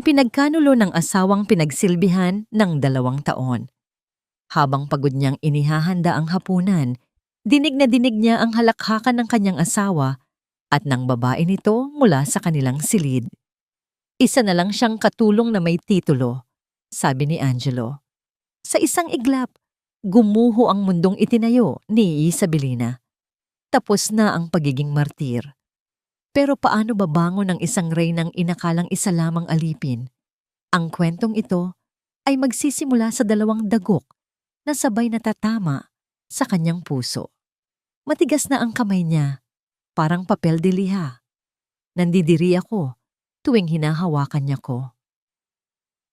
Ipinagkanulo ng asawang pinagsilbihan ng 2 taon. Habang pagod niyang inihahanda ang hapunan, dinig na dinig niya ang halakhakan ng kanyang asawa at ng babae nito mula sa kanilang silid. Isa na lang siyang katulong na may titulo, sabi ni Angelo. Sa isang iglap, gumuho ang mundong itinayo ni Isabelina. Tapos na ang pagiging martir. Pero paano babangon ang isang reynang inakalang isa lamang alipin? Ang kwentong ito ay magsisimula sa 2 dagok na sabay natatama sa kanyang puso. Matigas na ang kamay niya, parang papel de liha. Nandidiri ako tuwing hinahawakan niya ko.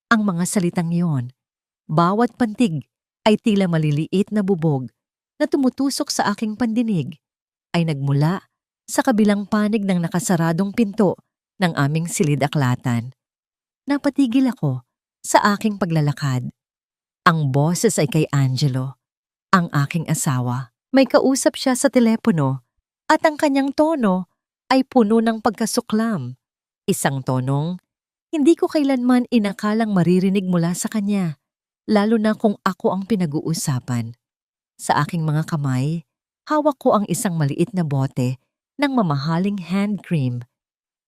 Ang mga salitang yon, bawat pantig ay tila maliliit na bubog na tumutusok sa aking pandinig, ay nagmula sa kabilang panig ng nakasaradong pinto ng aming silid-aklatan. Napatigil ako sa aking paglalakad. Ang boses ay kay Angelo, ang aking asawa. May kausap siya sa telepono at ang kanyang tono ay puno ng pagkasuklam. Isang tonong hindi ko kailanman inakalang maririnig mula sa kanya, lalo na kung ako ang pinag-uusapan. Sa aking mga kamay, hawak ko ang isang maliit na bote ng mamahaling hand cream.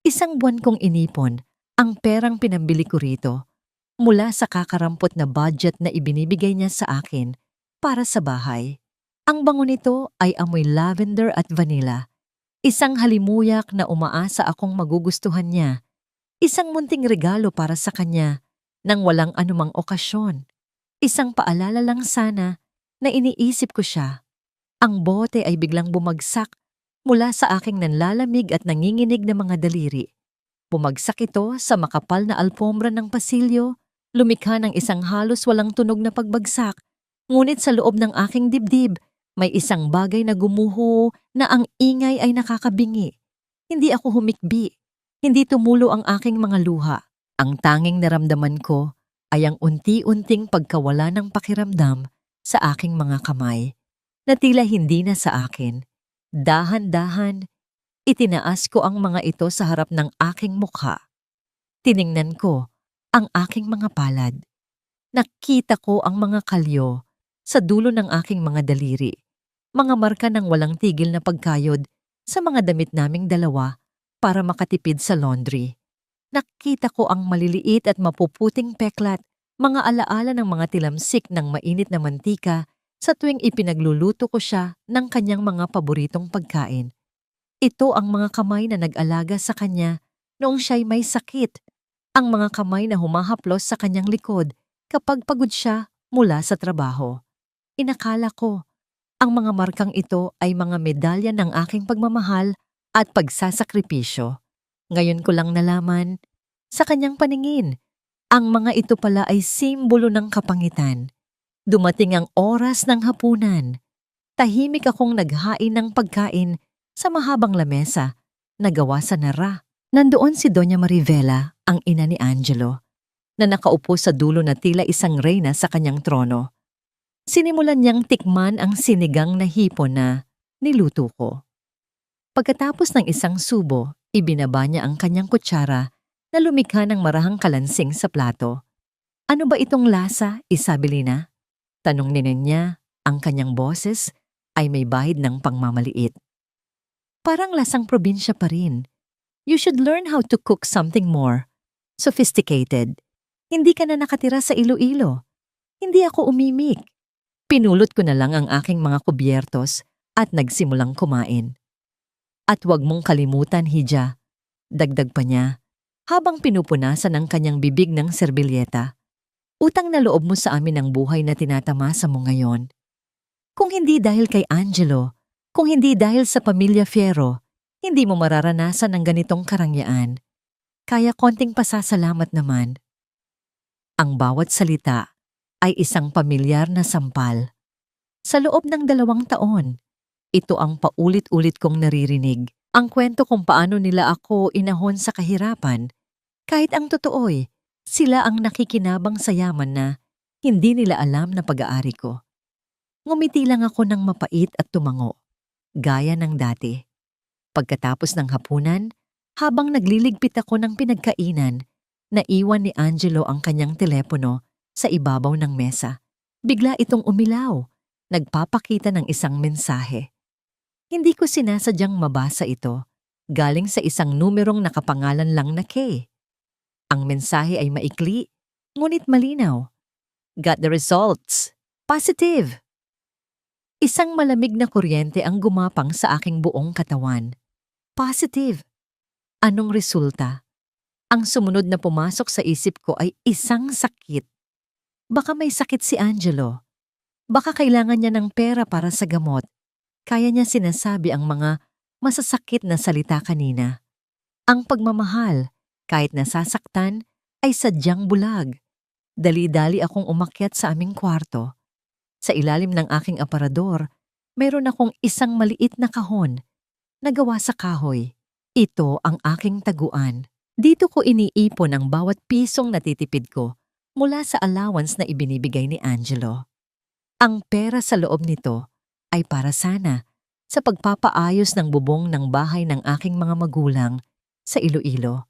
Isang buwan kong inipon ang perang pinambili ko rito mula sa kakarampot na budget na ibinibigay niya sa akin para sa bahay. Ang bango nito ay amoy lavender at vanilla. Isang halimuyak na umaasa akong magugustuhan niya. Isang munting regalo para sa kanya nang walang anumang okasyon. Isang paalala lang sana na iniisip ko siya. Ang bote ay biglang bumagsak mula sa aking nanlalamig at nanginginig na mga daliri. Bumagsak ito sa makapal na alpombra ng pasilyo, lumikha ng isang halos walang tunog na pagbagsak. Ngunit sa loob ng aking dibdib, may isang bagay na gumuho na ang ingay ay nakakabingi. Hindi ako humikbi. Hindi tumulo ang aking mga luha. Ang tanging naramdaman ko ay ang unti-unting pagkawala ng pakiramdam sa aking mga kamay na tila hindi na sa akin. Dahan-dahan, itinaas ko ang mga ito sa harap ng aking mukha. Tiningnan ko ang aking mga palad. Nakita ko ang mga kalyo sa dulo ng aking mga daliri. Mga marka ng walang tigil na pagkayod sa mga damit naming dalawa para makatipid sa laundry. Nakita ko ang maliliit at mapuputing peklat, mga alaala ng mga tilamsik ng mainit na mantika sa tuwing ipinagluluto ko siya ng kanyang mga paboritong pagkain. Ito ang mga kamay na nag-alaga sa kanya noong siya'y may sakit. Ang mga kamay na humahaplos sa kanyang likod kapag pagod siya mula sa trabaho. Inakala ko, ang mga markang ito ay mga medalya ng aking pagmamahal at pagsasakripisyo. Ngayon ko lang nalaman, sa kanyang paningin, ang mga ito pala ay simbolo ng kapangitan. Dumating ang oras ng hapunan. Tahimik akong naghain ng pagkain sa mahabang lamesa na gawa sa nara. Nandoon si Doña Marivela, ang ina ni Angelo, na nakaupo sa dulo na tila isang reyna sa kanyang trono. Sinimulan niyang tikman ang sinigang na hipon na niluto ko. Pagkatapos ng isang subo, ibinaba niya ang kanyang kutsara na lumikha ng marahang kalansing sa plato. Ano ba itong lasa, Isabelina? Tanong ni niya, ang kanyang boses ay may bahid ng pangmamaliit. Parang lasang probinsya pa rin. You should learn how to cook something more sophisticated. Hindi ka na nakatira sa Iloilo. Hindi ako umimik. Pinulot ko na lang ang aking mga kubyertos at nagsimulang kumain. At huwag mong kalimutan, Hija, dagdag pa niya, habang pinupunasan ang kanyang bibig ng serbilyeta. Utang na loob mo sa amin ang buhay na tinatamasa mo ngayon. Kung hindi dahil kay Angelo, kung hindi dahil sa pamilya Fierro, hindi mo mararanasan ang ganitong karangyaan. Kaya konting pasasalamat naman. Ang bawat salita ay isang pamilyar na sampal. Sa loob ng 2 taon, ito ang paulit-ulit kong naririnig. Ang kwento kung paano nila ako inahon sa kahirapan. Kahit ang totoo'y, sila ang nakikinabang sa yaman na hindi nila alam na pag-aari ko. Ngumiti lang ako ng mapait at tumango, gaya ng dati. Pagkatapos ng hapunan, habang nagliligpit ako ng pinagkainan, Naiwan ni Angelo ang kanyang telepono sa ibabaw ng mesa. Bigla itong umilaw, nagpapakita ng isang mensahe. Hindi ko sinasadyang mabasa ito. Galing sa isang numerong nakapangalan lang na K. Ang mensahe ay maikli, ngunit malinaw. Got the results. Positive. Isang malamig na kuryente ang gumapang sa aking buong katawan. Positive. Anong resulta? Ang sumunod na pumasok sa isip ko ay isang sakit. Baka may sakit si Angelo. Baka kailangan niya ng pera para sa gamot. Kaya niya sinasabi ang mga masasakit na salita kanina. Ang pagmamahal, kahit nasasaktan, ay sadyang bulag. Dali-dali akong umakyat sa aming kwarto. Sa ilalim ng aking aparador, mayroon akong isang maliit na kahon na gawa sa kahoy. Ito ang aking taguan. Dito ko iniipon ang bawat pisong natitipid ko mula sa allowance na ibinibigay ni Angelo. Ang pera sa loob nito ay para sana sa pagpapaayos ng bubong ng bahay ng aking mga magulang sa Iloilo.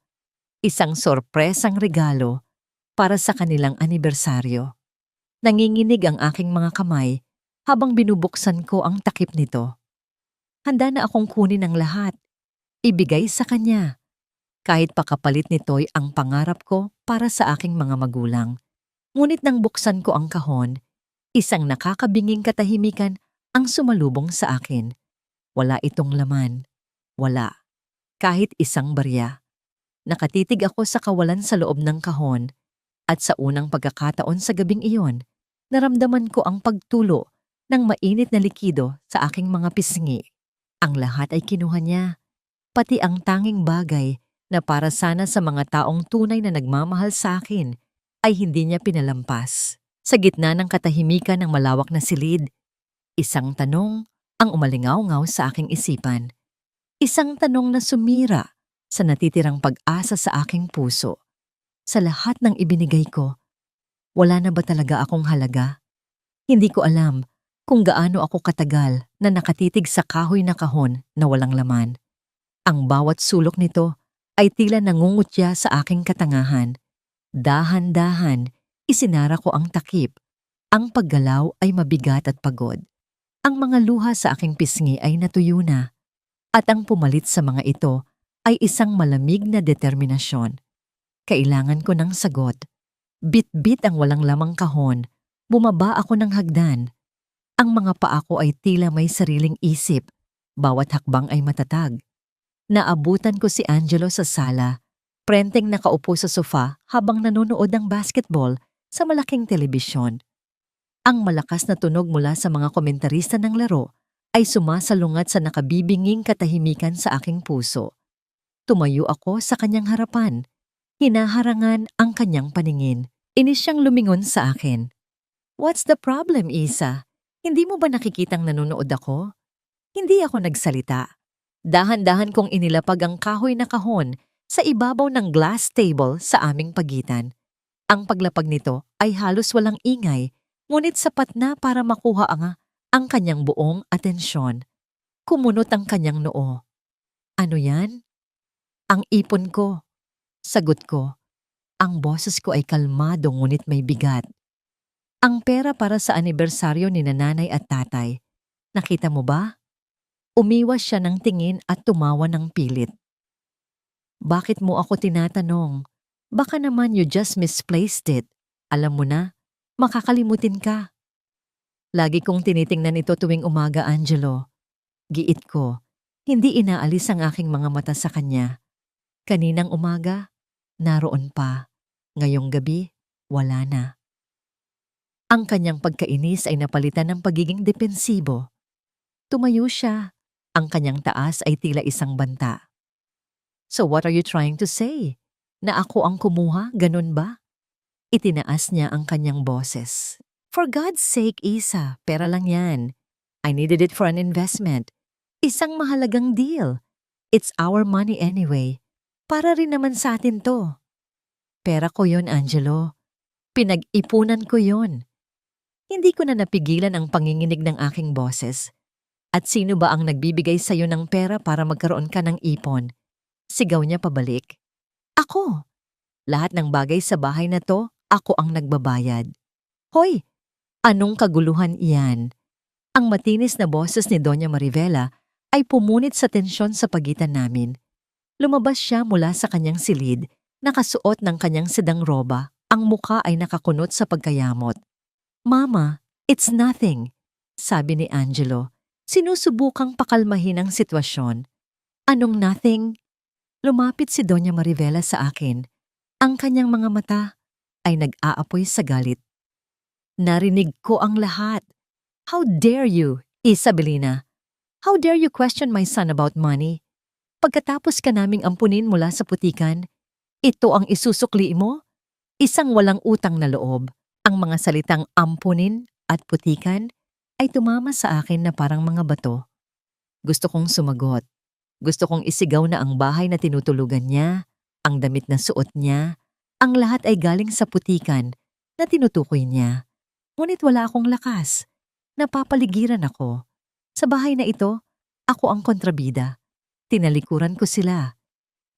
Isang sorpresang regalo para sa kanilang anibersaryo. Nanginginig ang aking mga kamay habang binubuksan ko ang takip nito. Handa na akong kunin ang lahat, ibigay sa kanya. Kahit pakapalit nito'y ang pangarap ko para sa aking mga magulang. Ngunit nang buksan ko ang kahon, isang nakakabinging katahimikan ang sumalubong sa akin. Wala itong laman. Wala. Kahit isang barya. Nakatitig ako sa kawalan sa loob ng kahon at sa unang pagkakataon sa gabing iyon, naramdaman ko ang pagtulo ng mainit na likido sa aking mga pisngi. Ang lahat ay kinuha niya, pati ang tanging bagay na para sana sa mga taong tunay na nagmamahal sa akin ay hindi niya pinalampas. Sa gitna ng katahimikan ng malawak na silid, isang tanong ang umalingaw-ngaw sa aking isipan. Isang tanong na sumira sa natitirang pag-asa sa aking puso. Sa lahat ng ibinigay ko, wala na ba talaga akong halaga? Hindi ko alam kung gaano ako katagal na nakatitig sa kahoy na kahon na walang laman. Ang bawat sulok nito ay tila nangungutya sa aking katangahan. Dahan-dahan, isinara ko ang takip. Ang paggalaw ay mabigat at pagod. Ang mga luha sa aking pisngi ay natuyo na. At ang pumalit sa mga ito ay isang malamig na determinasyon. Kailangan ko ng sagot. Bit-bit ang walang lamang kahon. Bumaba ako ng hagdan. Ang mga paa ko ay tila may sariling isip. Bawat hakbang ay matatag. Naabutan ko si Angelo sa sala, prenteng nakaupo sa sofa habang nanonood ng basketball sa malaking telebisyon. Ang malakas na tunog mula sa mga komentarista ng laro ay sumasalungat sa nakabibinging katahimikan sa aking puso. Tumayo ako sa kanyang harapan. Hinaharangan ang kanyang paningin. Inis siyang lumingon sa akin. "What's the problem, Isa? Hindi mo ba nakikitang nanonood ako?" Hindi ako nagsalita. Dahan-dahan kong inilapag ang kahoy na kahon sa ibabaw ng glass table sa aming pagitan. Ang paglapag nito ay halos walang ingay, ngunit sapat na para makuha ang kanyang buong atensyon. Kumunot ang kanyang noo. "Ano yan?" "Ang ipon ko." Sagot ko. Ang boses ko ay kalmado ngunit may bigat. "Ang pera para sa anibersaryo ni nanay at tatay. Nakita mo ba?" Umiwas siya ng tingin at tumawa ng pilit. "Bakit mo ako tinatanong? Baka naman you just misplaced it. Alam mo na, makakalimutin ka." Lagi kong tinitingnan ito tuwing umaga, Angelo. Giit ko, hindi inaalis ang aking mga mata sa kanya. Kaninang umaga, naroon pa. Ngayong gabi, wala na. Ang kanyang pagkainis ay napalitan ng pagiging depensibo. Tumayo siya. Ang kanyang taas ay tila isang banta. "So what are you trying to say? Na ako ang kumuha, ganun ba?" Itinaas niya ang kanyang boses. "For God's sake, Isa, pera lang yan. I needed it for an investment. Isang mahalagang deal. It's our money anyway. Para rin naman sa atin to." "Pera ko yon, Angelo. Pinag-ipunan ko yon." Hindi ko na napigilan ang panginginig ng aking boses. "At sino ba ang nagbibigay sa'yo ng pera para magkaroon ka ng ipon?" Sigaw niya pabalik. "Ako! Lahat ng bagay sa bahay na to, ako ang nagbabayad. Hoy, anong kaguluhan iyan? Ang matinis na boses ni Doña Marivela ay pumunit sa tensyon sa pagitan namin. Lumabas siya mula sa kanyang silid, nakasuot ng kanyang sedang roba, ang muka ay nakakunot sa pagkayamot. Mama, it's nothing, sabi ni Angelo. Sinusubukang pakalmahin ang sitwasyon. Anong nothing? Lumapit si Doña Marivela sa akin. Ang kanyang mga mata ay nag-aapoy sa galit. Narinig ko ang lahat. How dare you, Isabelina? How dare you question my son about money? Pagkatapos ka naming ampunin mula sa putikan, ito ang isusukli mo? Isang walang utang na loob. Ang mga salitang ampunin at putikan ay tumama sa akin na parang mga bato. Gusto kong sumagot. Gusto kong isigaw na ang bahay na tinutulugan niya, ang damit na suot niya, ang lahat ay galing sa putikan na tinutukoy niya. Ngunit wala akong lakas. Napapaligiran ako. Sa bahay na ito, ako ang kontrabida. Tinalikuran ko sila.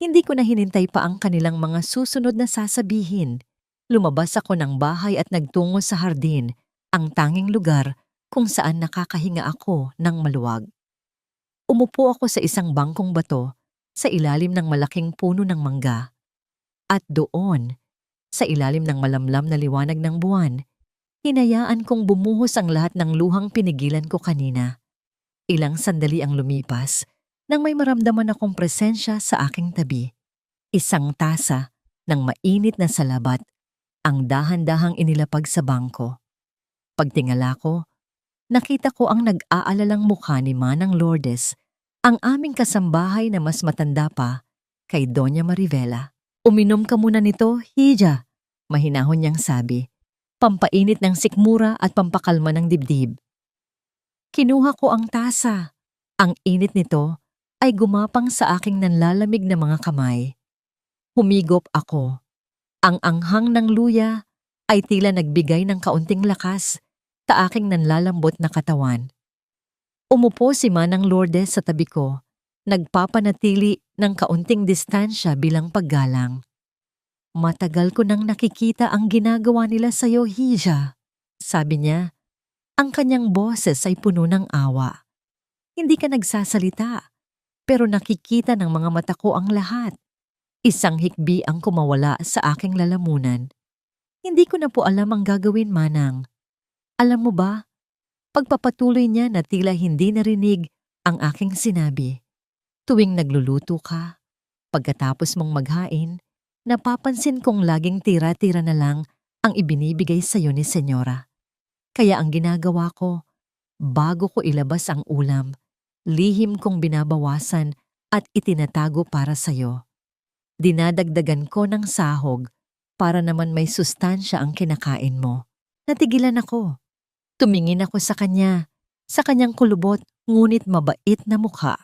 Hindi ko na hinintay pa ang kanilang mga susunod na sasabihin. Lumabas ako ng bahay at nagtungo sa hardin, ang tanging lugar kung saan nakakahinga ako ng maluwag. Umupo ako sa isang bangkong bato sa ilalim ng malaking puno ng mangga. At doon, sa ilalim ng malamlam na liwanag ng buwan, hinayaan kong bumuhos ang lahat ng luhang pinigilan ko kanina. Ilang sandali ang lumipas nang may maramdaman akong presensya sa aking tabi. Isang tasa ng mainit na salabat ang dahan-dahang inilapag sa bangko. Pagtingala ko, nakita ko ang nag-aalalang mukha ni Manang Lourdes, ang aming kasambahay na mas matanda pa kay Doña Marivela. Uminom ka muna nito, Hija, mahinahon niyang sabi. Pampainit ng sikmura at pampakalma ng dibdib. Kinuha ko ang tasa. Ang init nito ay gumapang sa aking nanlalamig na mga kamay. Humigop ako. Ang anghang ng luya ay tila nagbigay ng kaunting lakas sa aking nanlalambot na katawan. Umupo si Manang Lourdes sa tabi ko, nagpapanatili ng kaunting distansya bilang paggalang. Matagal ko nang nakikita ang ginagawa nila sa'yo, Hija. Sabi niya, ang kanyang boses ay puno ng awa. Hindi ka nagsasalita, pero nakikita ng mga mata ko ang lahat. Isang hikbi ang kumawala sa aking lalamunan. Hindi ko na po alam ang gagawin, Manang. Alam mo ba, pagpapatuloy niya na tila hindi narinig ang aking sinabi. Tuwing nagluluto ka, pagkatapos mong maghain, napapansin kong laging tira-tira na lang ang ibinibigay sa'yo ni Senyora. Kaya ang ginagawa ko, bago ko ilabas ang ulam, lihim kong binabawasan at itinatago para sa'yo. Dinadagdagan ko ng sahog para naman may sustansya ang kinakain mo. Natigilan ako. Tumingin ako sa kanya, sa kanyang kulubot ngunit mabait na mukha.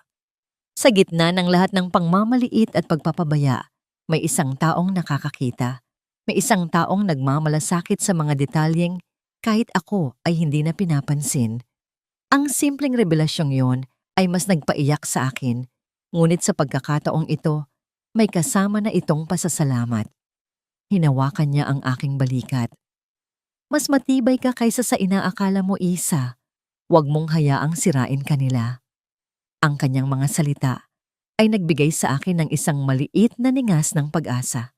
Sa gitna ng lahat ng pangmamaliit at pagpapabaya, may isang taong nakakakita. May isang taong nagmamalasakit sa mga detalyeng kahit ako ay hindi na pinapansin. Ang simpleng revelasyong yon ay mas nagpaiyak sa akin, ngunit sa pagkakataong ito, may kasama na itong pasasalamat. Hinawakan niya ang aking balikat. Mas matibay ka kaysa sa inaakala mo, Isa. Huwag mong hayaang sirain kanila. Ang kanyang mga salita ay nagbigay sa akin ng isang maliit na ningas ng pag-asa.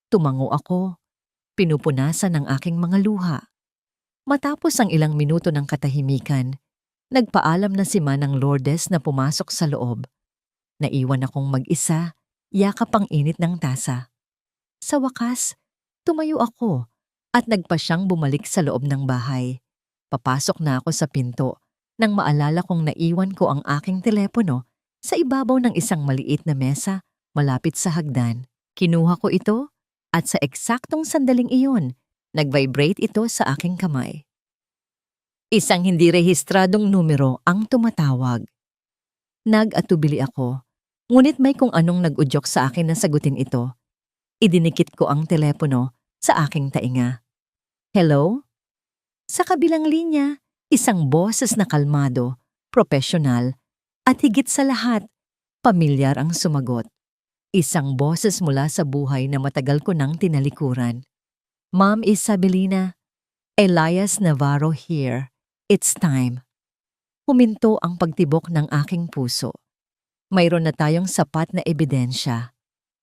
Tumango ako, pinupunasan ang aking mga luha. Matapos ang ilang minuto ng katahimikan, nagpaalam na si Manang Lourdes na pumasok sa loob. Naiwan akong mag-isa, yakap ang init ng tasa. Sa wakas, tumayo ako at nagpa siyang bumalik sa loob ng bahay. Papasok na ako sa pinto nang maalala kong naiwan ko ang aking telepono sa ibabaw ng isang maliit na mesa malapit sa hagdan. Kinuha ko ito at sa eksaktong sandaling iyon, nag-vibrate ito sa aking kamay. Isang hindi rehistradong numero ang tumatawag. Nag-atubili ako, ngunit may kung anong nag-udyok sa akin na sagutin ito. Idinikit ko ang telepono sa aking tainga. Hello? Sa kabilang linya, isang boses na kalmado, profesional, at higit sa lahat, pamilyar ang sumagot. Isang boses mula sa buhay na matagal ko nang tinalikuran. Ma'am Isabelina, Elias Navarro here. It's time. Huminto ang pagtibok ng aking puso. Mayroon na tayong sapat na ebidensya.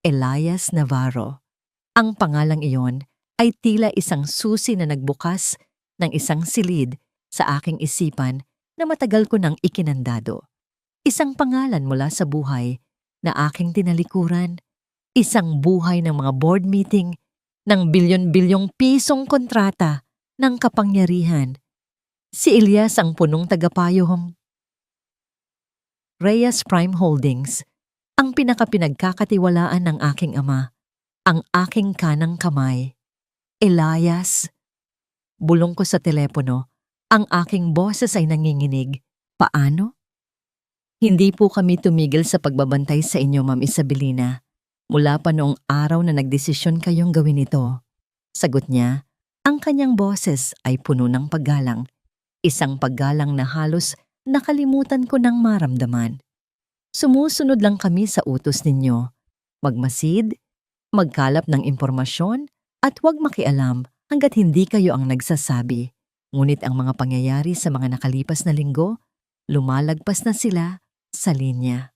Elias Navarro. Ang pangalang iyon ay tila isang susi na nagbukas ng isang silid sa aking isipan na matagal ko nang ikinandado. Isang pangalan mula sa buhay na aking tinalikuran. Isang buhay ng mga board meeting, ng bilyon-bilyong pisong kontrata, ng kapangyarihan. Si Elias ang punong tagapayong Reyes Prime Holdings, ang pinakapinagkakatiwalaan ng aking ama, ang aking kanang kamay. Elias. Bulong ko sa telepono, ang aking boses ay nanginginig. Paano? Hindi po kami tumigil sa pagbabantay sa inyo, Ma'am Isabelina. Mula pa noong araw na nagdesisyon kayong gawin ito. Sagot niya, ang kanyang boses ay puno ng paggalang. Isang paggalang na halos nakalimutan ko nang maramdaman. Sumusunod lang kami sa utos ninyo. Magmasid, magkalap ng impormasyon, at huwag makialam hanggat hindi kayo ang nagsasabi. Ngunit ang mga pangyayari sa mga nakalipas na linggo, lumalagpas na sila sa linya.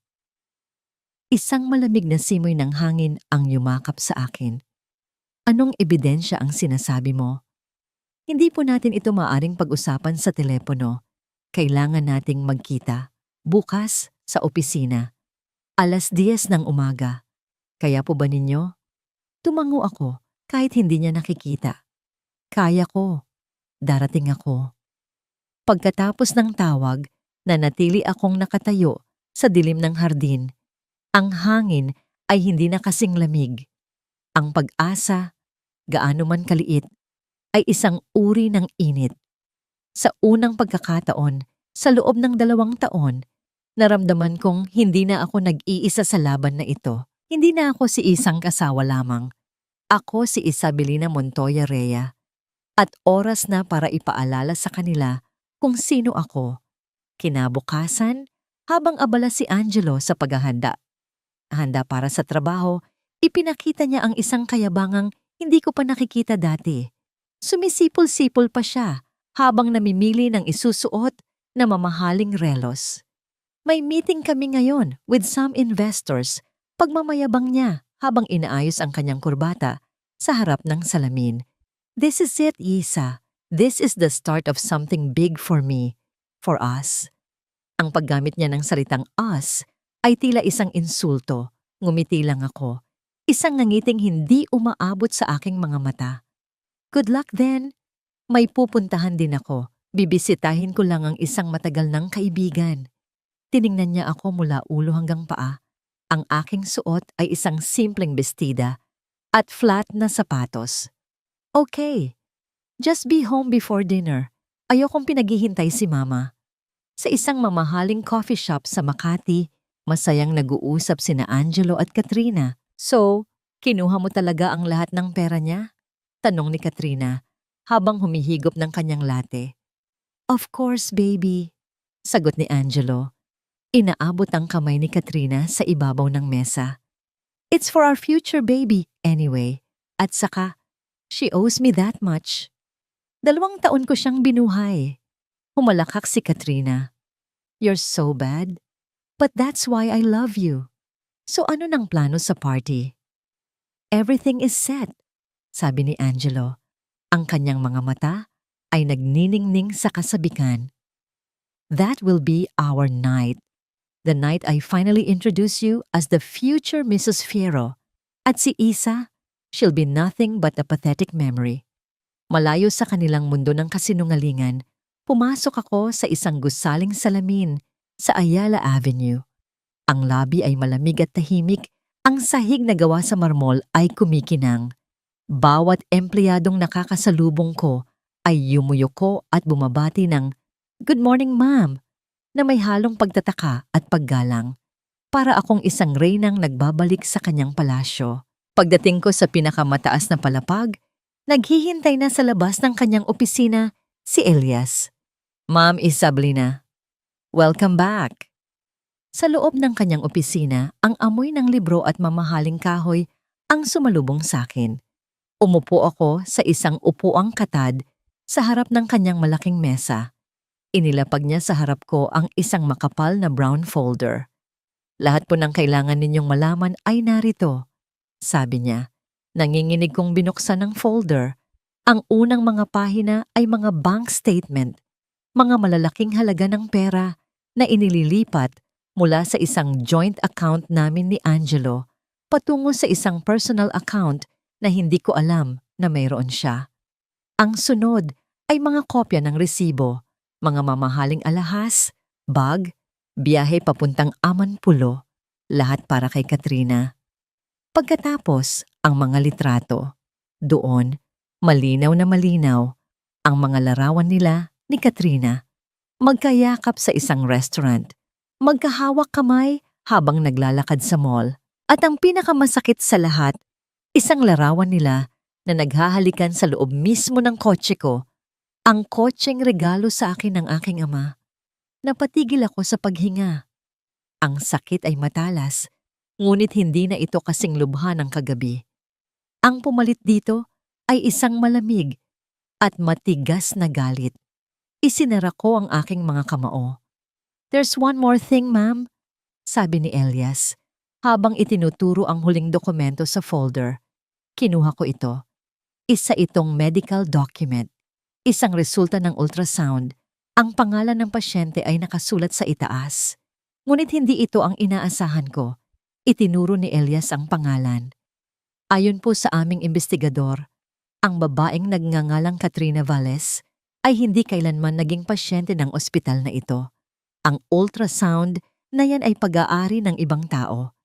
Isang malamig na simoy ng hangin ang yumakap sa akin. Anong ebidensya ang sinasabi mo? Hindi po natin ito maaring pag-usapan sa telepono. Kailangan nating magkita. Bukas sa opisina. 10:00 ng umaga. Kaya po ba ninyo? Tumango ako kahit hindi niya nakikita. Kaya ko. Darating ako. Pagkatapos ng tawag, nanatili akong nakatayo sa dilim ng hardin. Ang hangin ay hindi na kasing lamig. Ang pag-asa, gaano man kaliit, ay isang uri ng init. Sa unang pagkakataon, sa loob ng 2 taon, naramdaman kong hindi na ako nag-iisa sa laban na ito. Hindi na ako si isang kasawa lamang. Ako si Isabelina Montoya Rea. At oras na para ipaalala sa kanila kung sino ako. Kinabukasan, habang abala si Angelo sa paghahanda. Handa para sa trabaho, ipinakita niya ang isang kayabangang hindi ko pa nakikita dati. Sumisipol-sipol pa siya habang namimili ng isusuot na mamahaling relos. May meeting kami ngayon with some investors. Pagmamayabang niya habang inaayos ang kanyang kurbata sa harap ng salamin. This is it, Isa. This is the start of something big for me, for us. Ang paggamit niya ng salitang us ay tila isang insulto. Ngumiti lang ako. Isang ngangiting hindi umaabot sa aking mga mata. Good luck then. May pupuntahan din ako. Bibisitahin ko lang ang isang matagal ng kaibigan. Tiningnan niya ako mula ulo hanggang paa. Ang aking suot ay isang simpleng bestida at flat na sapatos. Okay, just be home before dinner. Ayokong pinaghihintay si Mama. Sa isang mamahaling coffee shop sa Makati, masayang nag-uusap sina Angelo at Katrina. So, kinuha mo talaga ang lahat ng pera niya? Tanong ni Katrina habang humihigop ng kanyang latte. Of course, baby. Sagot ni Angelo. Inaabot ang kamay ni Katrina sa ibabaw ng mesa. It's for our future baby, anyway. At saka, she owes me that much. 2 taon ko siyang binuhay. Humalakak si Katrina. You're so bad. But that's why I love you. So ano nang plano sa party? Everything is set, sabi ni Angelo. Ang kanyang mga mata ay nagniningning sa kasabikan. That will be our night. The night I finally introduce you as the future Mrs. Fierro. At si Isa, she'll be nothing but a pathetic memory. Malayo sa kanilang mundo ng kasinungalingan, pumasok ako sa isang gusaling salamin sa Ayala Avenue. Ang lobby ay malamig at tahimik, ang sahig na gawa sa marmol ay kumikinang. Bawat empleyadong nakakasalubong ko ay yumuyuko at bumabati ng "Good morning, ma'am," na may halong pagtataka at paggalang. Para akong isang reynang nagbabalik sa kanyang palasyo. Pagdating ko sa pinakamataas na palapag, naghihintay na sa labas ng kanyang opisina si Elias. Ma'am Isabelina, welcome back. Sa loob ng kanyang opisina, ang amoy ng libro at mamahaling kahoy ang sumalubong sa akin. Umupo ako sa isang upuang katad sa harap ng kanyang malaking mesa. Inilapag niya sa harap ko ang isang makapal na brown folder. Lahat po ng kailangan ninyong malaman ay narito, sabi niya. Nanginginig kong binuksan ng folder. Ang unang mga pahina ay mga bank statement, mga malalaking halaga ng pera na inililipat mula sa isang joint account namin ni Angelo patungo sa isang personal account na hindi ko alam na mayroon siya. Ang sunod ay mga kopya ng resibo, mga mamahaling alahas, bag, biyahe papuntang Amanpulo, lahat para kay Katrina. Pagkatapos, ang mga litrato. Doon, malinaw na malinaw, ang mga larawan nila ni Katrina. Magkayakap sa isang restaurant, magkahawak kamay habang naglalakad sa mall, at ang pinakamasakit sa lahat, isang larawan nila na naghahalikan sa loob mismo ng kotse ko, ang kotseng regalo sa akin ng aking ama. Napatigil ako sa paghinga. Ang sakit ay matalas, ngunit hindi na ito kasing lubha ng kagabi. Ang pumalit dito ay isang malamig at matigas na galit. Isinara ko ang aking mga kamao. "There's one more thing, ma'am," sabi ni Elias, habang itinuturo ang huling dokumento sa folder. Kinuha ko ito. Isa itong medical document. Isang resulta ng ultrasound. Ang pangalan ng pasyente ay nakasulat sa itaas. Ngunit hindi ito ang inaasahan ko. Itinuro ni Elias ang pangalan. Ayon po sa aming investigador, ang babaeng nagngangalang Katrina Valles ay hindi kailanman naging pasyente ng ospital na ito. Ang ultrasound na yan ay pag-aari ng ibang tao.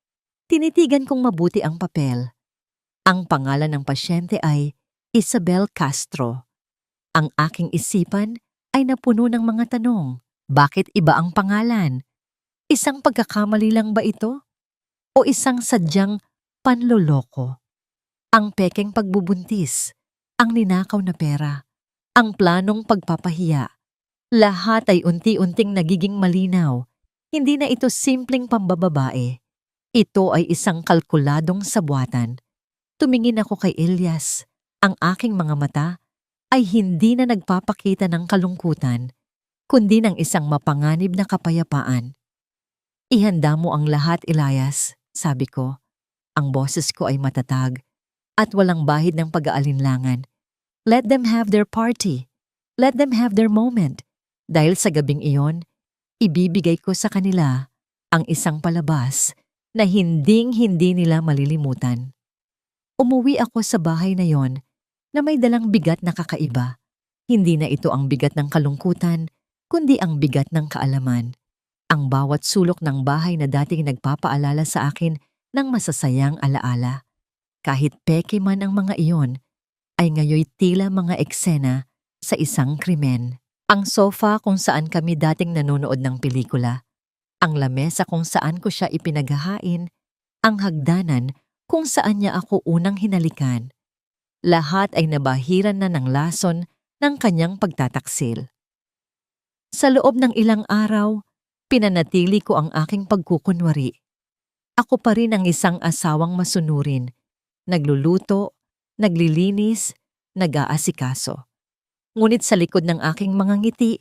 Tinitigan kong mabuti ang papel. Ang pangalan ng pasyente ay Isabel Castro. Ang aking isipan ay napuno ng mga tanong. Bakit iba ang pangalan? Isang pagkakamali lang ba ito? O isang sadyang panloloko? Ang pekeng pagbubuntis, ang ninakaw na pera, ang planong pagpapahiya. Lahat ay unti-unting nagiging malinaw. Hindi na ito simpleng pambababae. Ito ay isang kalkuladong sabwatan. Tumingin ako kay Elias. Ang aking mga mata ay hindi na nagpapakita ng kalungkutan, kundi ng isang mapanganib na kapayapaan. "Ihanda mo ang lahat, Elias," sabi ko. Ang boses ko ay matatag at walang bahid ng pag-aalinlangan. Let them have their party. Let them have their moment. Dahil sa gabing iyon, ibibigay ko sa kanila ang isang palabas na hinding-hindi nila malilimutan. Umuwi ako sa bahay na yon na may dalang bigat na kakaiba. Hindi na ito ang bigat ng kalungkutan, kundi ang bigat ng kaalaman. Ang bawat sulok ng bahay na dating nagpapaalala sa akin ng masasayang alaala. Kahit peke man ang mga iyon, ay ngayoy tila mga eksena sa isang krimen. Ang sofa kung saan kami dating nanonood ng pelikula. Ang lamesa kung saan ko siya ipinaghahain. Ang hagdanan kung saan niya ako unang hinalikan. Lahat ay nabahiran na ng lason ng kanyang pagtataksil. Sa loob ng ilang araw, pinanatili ko ang aking pagkukunwari. Ako pa rin ang isang asawang masunurin, nagluluto, naglilinis, nag-aasikaso. Ngunit sa likod ng aking mga ngiti,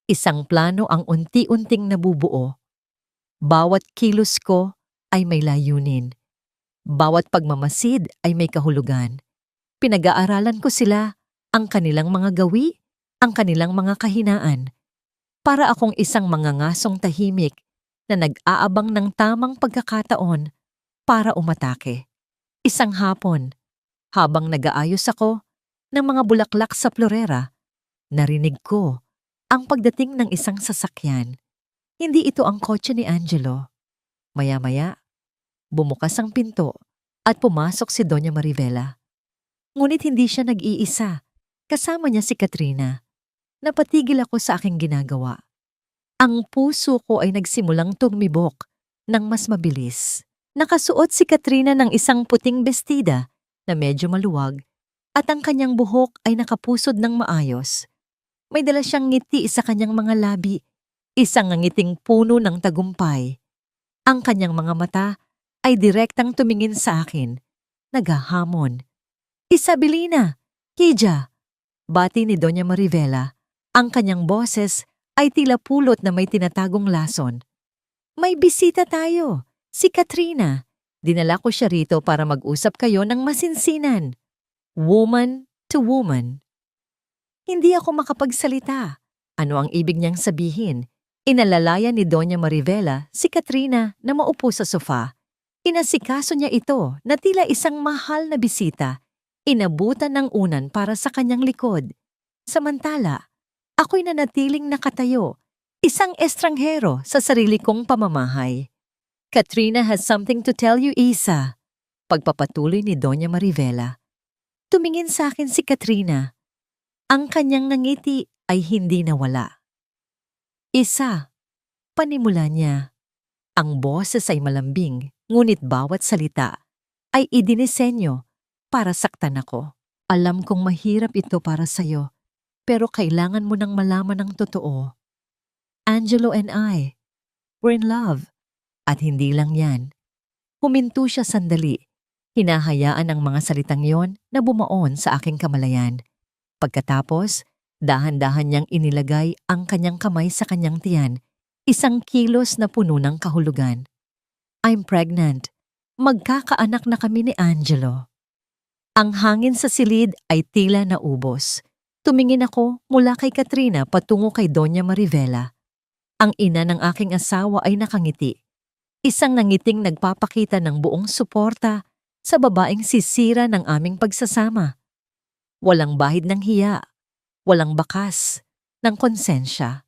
isang plano ang unti-unting nabubuo. Bawat kilos ko ay may layunin. Bawat pagmamasid ay may kahulugan. Pinag-aaralan ko sila, ang kanilang mga gawi, ang kanilang mga kahinaan. Para akong isang mangangasong tahimik na nag-aabang ng tamang pagkakataon para umatake. Isang hapon, habang nag-aayos ako ng mga bulaklak sa florera, narinig ko ang pagdating ng isang sasakyan. Hindi ito ang kotse ni Angelo. Maya-maya, bumukas ang pinto at pumasok si Doña Marivela. Ngunit hindi siya nag-iisa. Kasama niya si Katrina. Napatigil ako sa aking ginagawa. Ang puso ko ay nagsimulang tumibok ng mas mabilis. Nakasuot si Katrina ng isang puting bestida na medyo maluwag at ang kanyang buhok ay nakapusod ng maayos. May dala siyang ngiti sa kanyang mga labi, isang ngiting puno ng tagumpay. Ang kanyang mga mata ay direktang tumingin sa akin, naghahamon. Isabelina! Kija! Bati ni Doña Marivela. Ang kanyang boses ay tila pulot na may tinatagong lason. May bisita tayo, si Katrina. Dinala ko siya rito para mag-usap kayo ng masinsinan. Woman to woman. Hindi ako makapagsalita. Ano ang ibig niyang sabihin? Inalalaya ni Doña Marivela si Katrina na maupo sa sofa. Inasikaso niya ito na tila isang mahal na bisita. Inabutan ng unan para sa kanyang likod. Samantala, ako'y nanatiling nakatayo, isang estranghero sa sarili kong pamamahay. Katrina has something to tell you, Isa. Pagpapatuloy ni Doña Marivela. Tumingin sa akin si Katrina. Ang kanyang nangiti ay hindi nawala. Isa, panimula niya. Ang boses ay malambing, ngunit bawat salita ay idinisenyo para saktan ako. Alam kong mahirap ito para sa'yo, pero kailangan mo nang malaman ang totoo. Angelo and I, we're in love. At hindi lang yan. Huminto siya sandali. Hinahayaan ang mga salitang yon na bumaon sa aking kamalayan. Pagkatapos, dahan-dahan niyang inilagay ang kanyang kamay sa kanyang tiyan, isang kilos na puno ng kahulugan. I'm pregnant. Magkakaanak na kami ni Angelo. Ang hangin sa silid ay tila naubos. Tumingin ako mula kay Katrina patungo kay Doña Marivela. Ang ina ng aking asawa ay nakangiti. Isang nangiting nagpapakita ng buong suporta sa babaeng sisira ng aming pagsasama. Walang bahid ng hiya, walang bakas ng konsensya.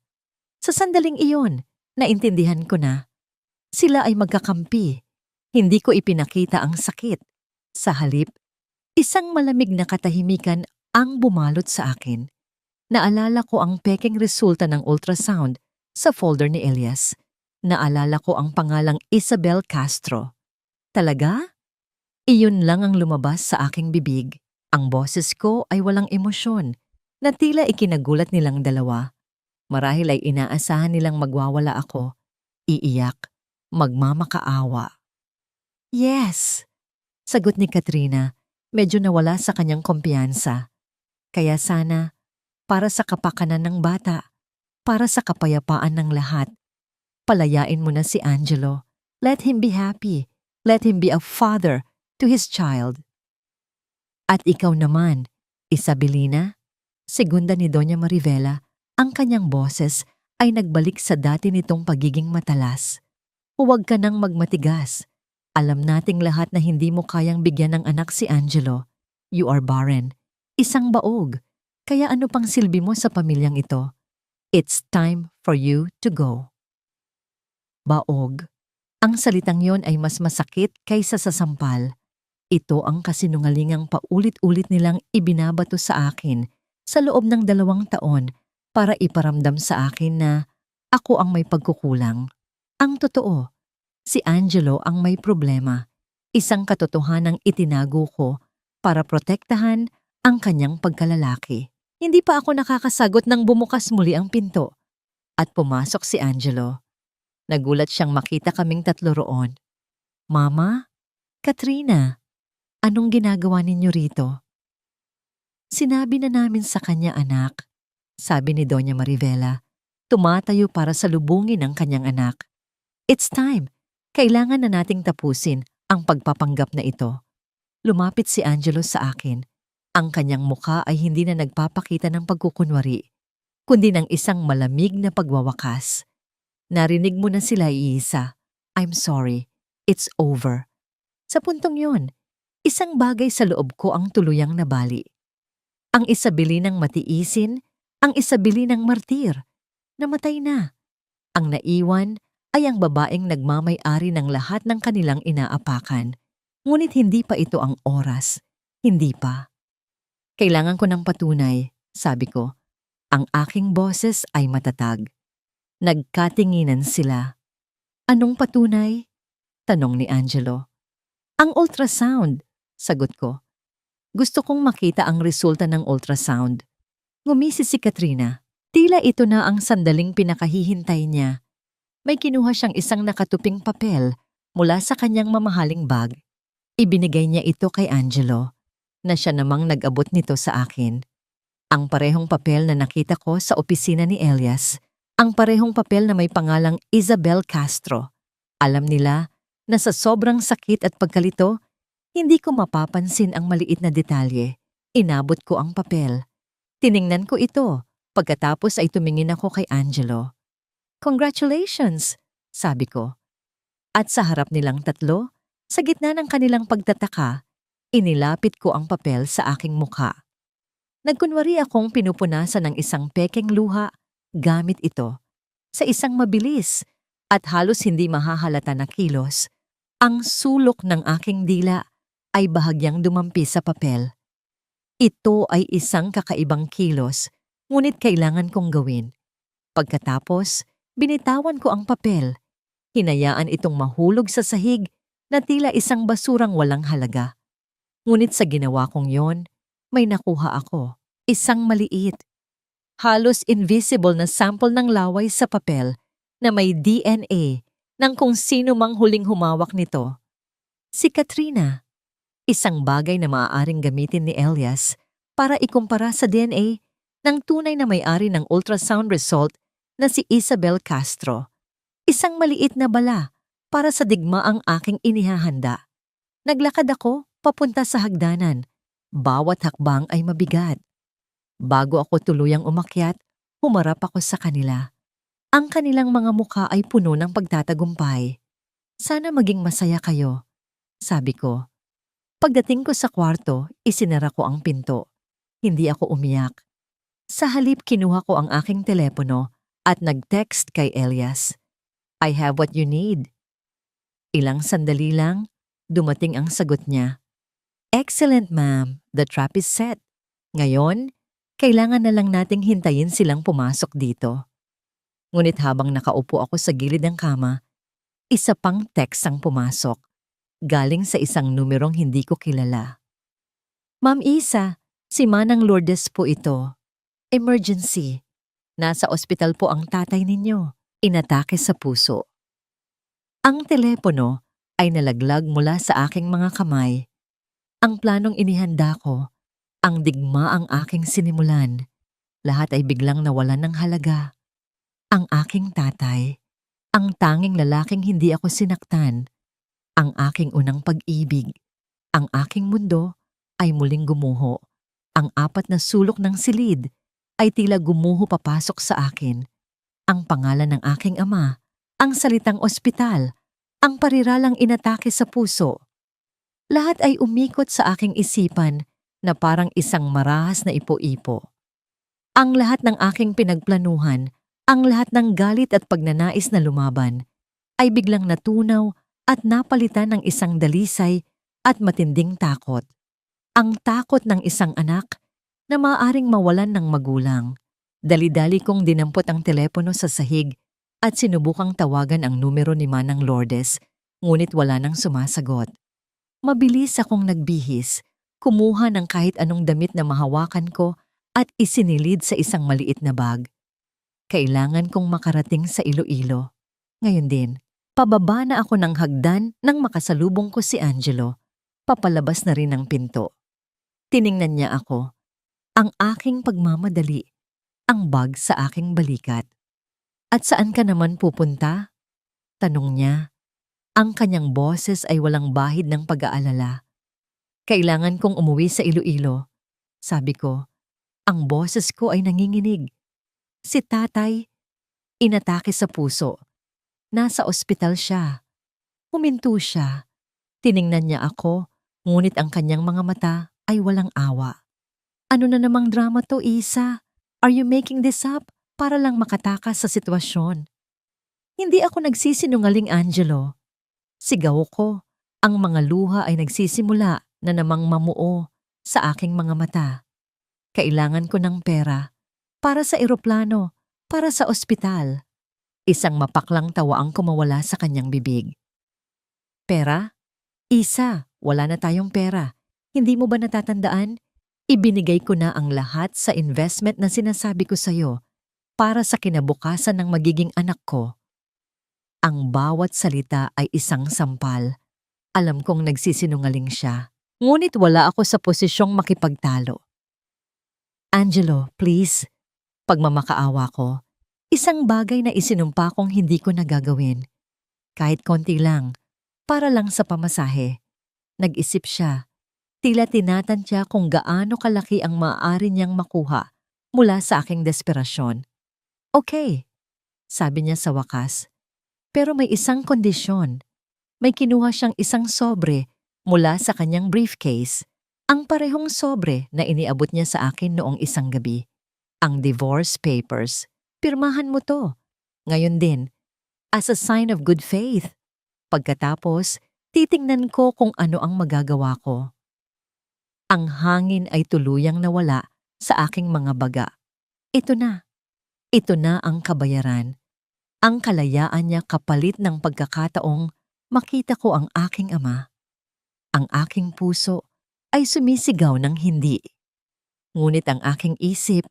Sa sandaling iyon, naintindihan ko na. Sila ay magkakampi. Hindi ko ipinakita ang sakit. Sa halip, isang malamig na katahimikan ang bumalot sa akin. Naalala ko ang peking resulta ng ultrasound sa folder ni Elias. Naalala ko ang pangalang Isabel Castro. Talaga? Iyon lang ang lumabas sa aking bibig. Ang boses ko ay walang emosyon, na tila ikinagulat nilang dalawa. Marahil ay inaasahan nilang magwawala ako, iiyak, magmamakaawa. Yes, sagot ni Katrina, medyo nawala sa kanyang kumpiyansa. Kaya sana, para sa kapakanan ng bata, para sa kapayapaan ng lahat, palayain mo na si Angelo. Let him be happy. Let him be a father to his child. At ikaw naman, Isabelina, segunda ni Doña Marivela, ang kanyang boses ay nagbalik sa dati nitong pagiging matalas. Huwag ka nang magmatigas. Alam nating lahat na hindi mo kayang bigyan ng anak si Angelo. You are barren. Isang baog. Kaya ano pang silbi mo sa pamilyang ito? It's time for you to go. Baog. Ang salitang yon ay mas masakit kaysa sa sampal. Ito ang kasinungalingang paulit-ulit nilang ibinabato sa akin sa loob ng 2 taon para iparamdam sa akin na ako ang may pagkukulang. Ang totoo, si Angelo ang may problema. Isang katotohanang itinago ko para protektahan ang kanyang pagkalalaki. Hindi pa ako nakakasagot nang bumukas muli ang pinto at pumasok si Angelo. Nagulat siyang makita kaming 3 roon. Mama? Katrina? Anong ginagawa ninyo rito? Sinabi na namin sa kanya, anak, sabi ni Doña Marivela. Tumatayo para salubungin ang kanyang anak. It's time. Kailangan na nating tapusin ang pagpapanggap na ito. Lumapit si Angelo sa akin. Ang kanyang mukha ay hindi na nagpapakita ng pagkukunwari, kundi ng isang malamig na pagwawakas. Narinig mo na sila, Iisa. I'm sorry. It's over. Sa puntong yon, isang bagay sa loob ko ang tuluyang nabali. Ang Isabelinang matiisin, ang Isabelinang martir. Namatay na. Ang naiwan ay ang babaeng nagmamay-ari ng lahat ng kanilang inaapakan. Ngunit hindi pa ito ang oras. Hindi pa. Kailangan ko ng patunay, sabi ko. Ang aking boses ay matatag. Nagkatinginan sila. Anong patunay? Tanong ni Angelo. Ang ultrasound, sagot ko. Gusto kong makita ang resulta ng ultrasound. Ngumisi si Katrina. Tila ito na ang sandaling pinakahihintay niya. May kinuha siyang isang nakatuping papel mula sa kanyang mamahaling bag. Ibinigay niya ito kay Angelo, na siya namang nag-abot nito sa akin. Ang parehong papel na nakita ko sa opisina ni Elias, ang parehong papel na may pangalang Isabel Castro. Alam nila na sa sobrang sakit at pagkalito, hindi ko mapapansin ang maliit na detalye. Inabot ko ang papel. Tiningnan ko ito, pagkatapos ay tumingin ako kay Angelo. "Congratulations," sabi ko. At sa harap nilang tatlo, sa gitna ng kanilang pagtataka, inilapit ko ang papel sa aking mukha. Nagkunwari akong pinupunasan ng isang pekeng luha gamit ito. Sa isang mabilis at halos hindi mahahalata na kilos, ang sulok ng aking dila ay bahagyang dumampi sa papel. Ito ay isang kakaibang kilos, ngunit kailangan kong gawin. Pagkatapos, binitawan ko ang papel. Hinayaan itong mahulog sa sahig na tila isang basurang walang halaga. Ngunit sa ginawa kong yon, may nakuha ako. Isang maliit, halos invisible na sample ng laway sa papel na may DNA ng kung sino mang huling humawak nito. Si Katrina. Isang bagay na maaaring gamitin ni Elias para ikumpara sa DNA ng tunay na may-ari ng ultrasound result na si Isabel Castro. Isang maliit na bala para sa digmaang aking inihahanda. Naglakad ako papunta sa hagdanan. Bawat hakbang ay mabigat. Bago ako tuluyang umakyat, humarap ako sa kanila. Ang kanilang mga mukha ay puno ng pagtatagumpay. "Sana maging masaya kayo," sabi ko. Pagdating ko sa kwarto, isinara ko ang pinto. Hindi ako umiyak. Sa halip kinuha ko ang aking telepono at nag-text kay Elias. "I have what you need." Ilang sandali lang, dumating ang sagot niya. "Excellent, ma'am. The trap is set. Ngayon, kailangan na lang nating hintayin silang pumasok dito." Ngunit habang nakaupo ako sa gilid ng kama, isa pang text ang pumasok. Galing sa isang numerong hindi ko kilala. "Ma'am Isa, si Manang Lourdes po ito. Emergency. Nasa ospital po ang tatay ninyo. Inatake sa puso." Ang telepono ay nalaglag mula sa aking mga kamay. Ang planong inihanda ko, ang digma ang aking sinimulan. Lahat ay biglang nawalan ng halaga. Ang aking tatay, ang tanging lalaking hindi ako sinaktan, ang aking unang pag-ibig, ang aking mundo ay muling gumuho. Ang apat na sulok ng silid ay tila gumuho papasok sa akin. Ang pangalan ng aking ama, ang salitang ospital, ang pariralang inatake sa puso. Lahat ay umikot sa aking isipan na parang isang marahas na ipo-ipo. Ang lahat ng aking pinagplanuhan, ang lahat ng galit at pagnanais na lumaban, ay biglang natunaw at napalitan ng isang dalisay at matinding takot. Ang takot ng isang anak na maaaring mawalan ng magulang. Dali-dali kong dinampot ang telepono sa sahig at sinubukang tawagan ang numero ni Manang Lourdes, ngunit wala nang sumasagot. Mabilis akong nagbihis, kumuha ng kahit anong damit na mahawakan ko at isinilid sa isang maliit na bag. Kailangan kong makarating sa Iloilo. Ngayon din, pababa na ako ng hagdan nang makasalubong ko si Angelo. Papalabas na rin ang pinto. Tiningnan niya ako. Ang aking pagmamadali, ang bag sa aking balikat. "At saan ka naman pupunta?" tanong niya. Ang kanyang boses ay walang bahid ng pag-aalala. "Kailangan kong umuwi sa Iloilo," sabi ko. Ang boses ko ay nanginginig. Si tatay, inatake sa puso. Nasa ospital siya. Huminto siya. Tiningnan niya ako, ngunit ang kanyang mga mata ay walang awa. "Ano na namang drama to, Isa? Are you making this up para lang makatakas sa sitwasyon?" Hindi ako nagsisinungaling, Angelo. Sigaw ko. Ang mga luha ay nagsisimula na namang mamuo sa aking mga mata. Kailangan ko ng pera. Para sa eroplano. Para sa ospital. Isang mapaklang tawa ang kumawala sa kanyang bibig. "Pera? Isa, wala na tayong pera. Hindi mo ba natatandaan? Ibinigay ko na ang lahat sa investment na sinasabi ko sa'yo para sa kinabukasan ng magiging anak ko." Ang bawat salita ay isang sampal. Alam kong nagsisinungaling siya. Ngunit wala ako sa posisyong makipagtalo. Angelo, please. Pagmamakaawa ko. Isang bagay na isinumpa kong hindi ko nagagawin. Kahit konti lang. Para lang sa pamasahe. Nag-isip siya. Tila tinatantya kung gaano kalaki ang maaari niyang makuha mula sa aking desperasyon. Okay, sabi niya sa wakas. Pero may isang kondisyon. May kinuha siyang isang sobre mula sa kanyang briefcase. Ang parehong sobre na iniabot niya sa akin noong isang gabi. Ang divorce papers. Pirmahan mo to. Ngayon din, as a sign of good faith. Pagkatapos, titingnan ko kung ano ang magagawa ko. Ang hangin ay tuluyang nawala sa aking mga baga. Ito na. Ito na ang kabayaran. Ang kalayaan niya kapalit ng pagkakataong makita ko ang aking ama. Ang aking puso ay sumisigaw ng hindi. Ngunit ang aking isip,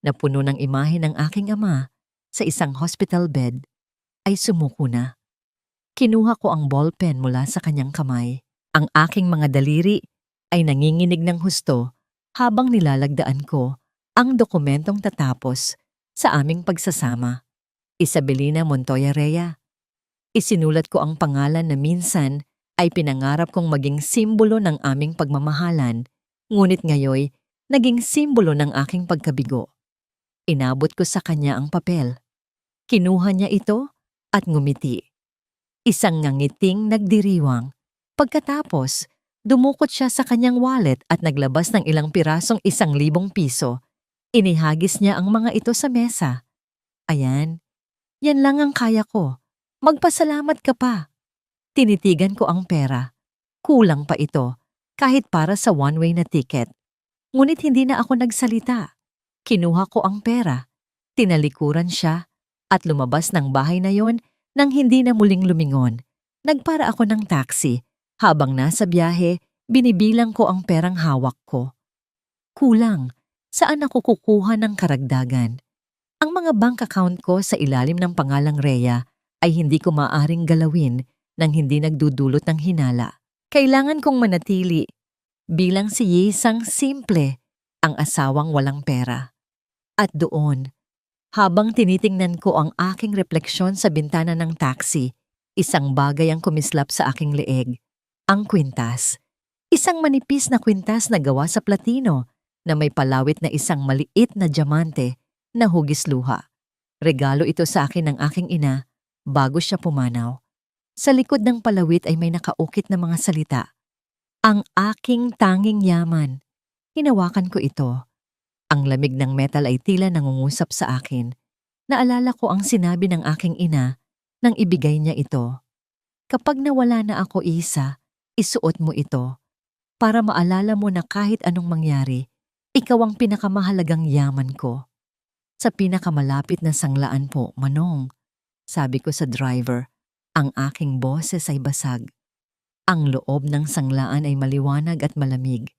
na puno ng imahe ng aking ama sa isang hospital bed, ay sumuko na. Kinuha ko ang ballpen mula sa kanyang kamay. Ang aking mga daliri ay nanginginig ng husto habang nilalagdaan ko ang dokumentong tatapos sa aming pagsasama. Isabelina Montoya Rea. Isinulat ko ang pangalan na minsan ay pinangarap kong maging simbolo ng aming pagmamahalan, ngunit ngayoy naging simbolo ng aking pagkabigo. Inabot ko sa kanya ang papel. Kinuha niya ito at ngumiti. Isang ngangiting nagdiriwang. Pagkatapos, dumukot siya sa kanyang wallet at naglabas ng ilang pirasong 1,000 piso. Inihagis niya ang mga ito sa mesa. Ayan, yan lang ang kaya ko. Magpasalamat ka pa. Tinitigan ko ang pera. Kulang pa ito, kahit para sa one-way na ticket. Ngunit hindi na ako nagsalita. Kinuha ko ang pera. Tinalikuran siya at lumabas ng bahay na yon nang hindi na muling lumingon. Nagpara ako ng taxi. Habang nasa biyahe, binibilang ko ang perang hawak ko. Kulang. Saan ako kukuha ng karagdagan? Ang mga bank account ko sa ilalim ng pangalang Rhea ay hindi ko maaaring galawin nang hindi nagdudulot ng hinala. Kailangan kong manatili bilang si Yesang simple, ang asawang walang pera. At doon, habang tinitingnan ko ang aking refleksyon sa bintana ng taxi, isang bagay ang kumislap sa aking leeg. Ang kwintas. Isang manipis na kwintas na gawa sa platino na may palawit na isang maliit na diamante na hugis luha. Regalo ito sa akin ng aking ina bago siya pumanaw. Sa likod ng palawit ay may nakaukit na mga salita. Ang aking tanging yaman. Hinawakan ko ito. Ang lamig ng metal ay tila nangungusap sa akin. Naalala ko ang sinabi ng aking ina nang ibigay niya ito. Kapag nawala na ako, Isa, isuot mo ito para maalala mo na kahit anong mangyari, ikaw ang pinakamahalagang yaman ko. Sa pinakamalapit na sanglaan po, Manong, sabi ko sa driver, ang aking boses ay basag. Ang loob ng sanglaan ay maliwanag at malamig.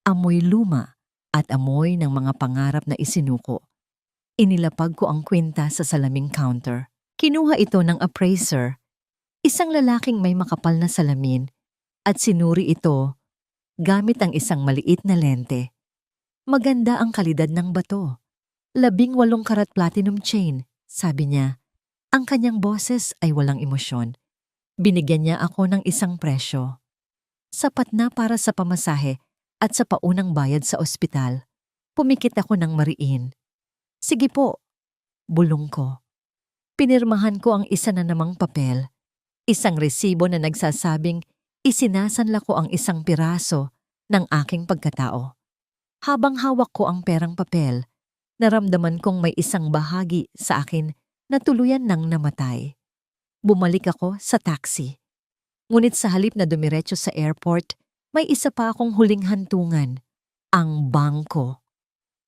Amoy luma at amoy ng mga pangarap na isinuko. Inilapag ko ang kwinta sa salaming counter. Kinuha ito ng appraiser, isang lalaking may makapal na salamin, at sinuri ito gamit ang isang maliit na lente. Maganda ang kalidad ng bato. 18 karat platinum chain, sabi niya. Ang kanyang boses ay walang emosyon. Binigyan niya ako ng isang presyo. Sapat na para sa pamasahe at sa paunang bayad sa ospital. Pumikit ako ng mariin. Sige po, bulong ko. Pinirmahan ko ang isa na namang papel. Isang resibo na nagsasabing isinasanla ko ang isang piraso ng aking pagkatao. Habang hawak ko ang perang papel, naramdaman kong may isang bahagi sa akin na tuluyan nang namatay. Bumalik ako sa taxi. Ngunit sa halip na dumiretso sa airport, may isa pa akong huling hantungan, ang bangko.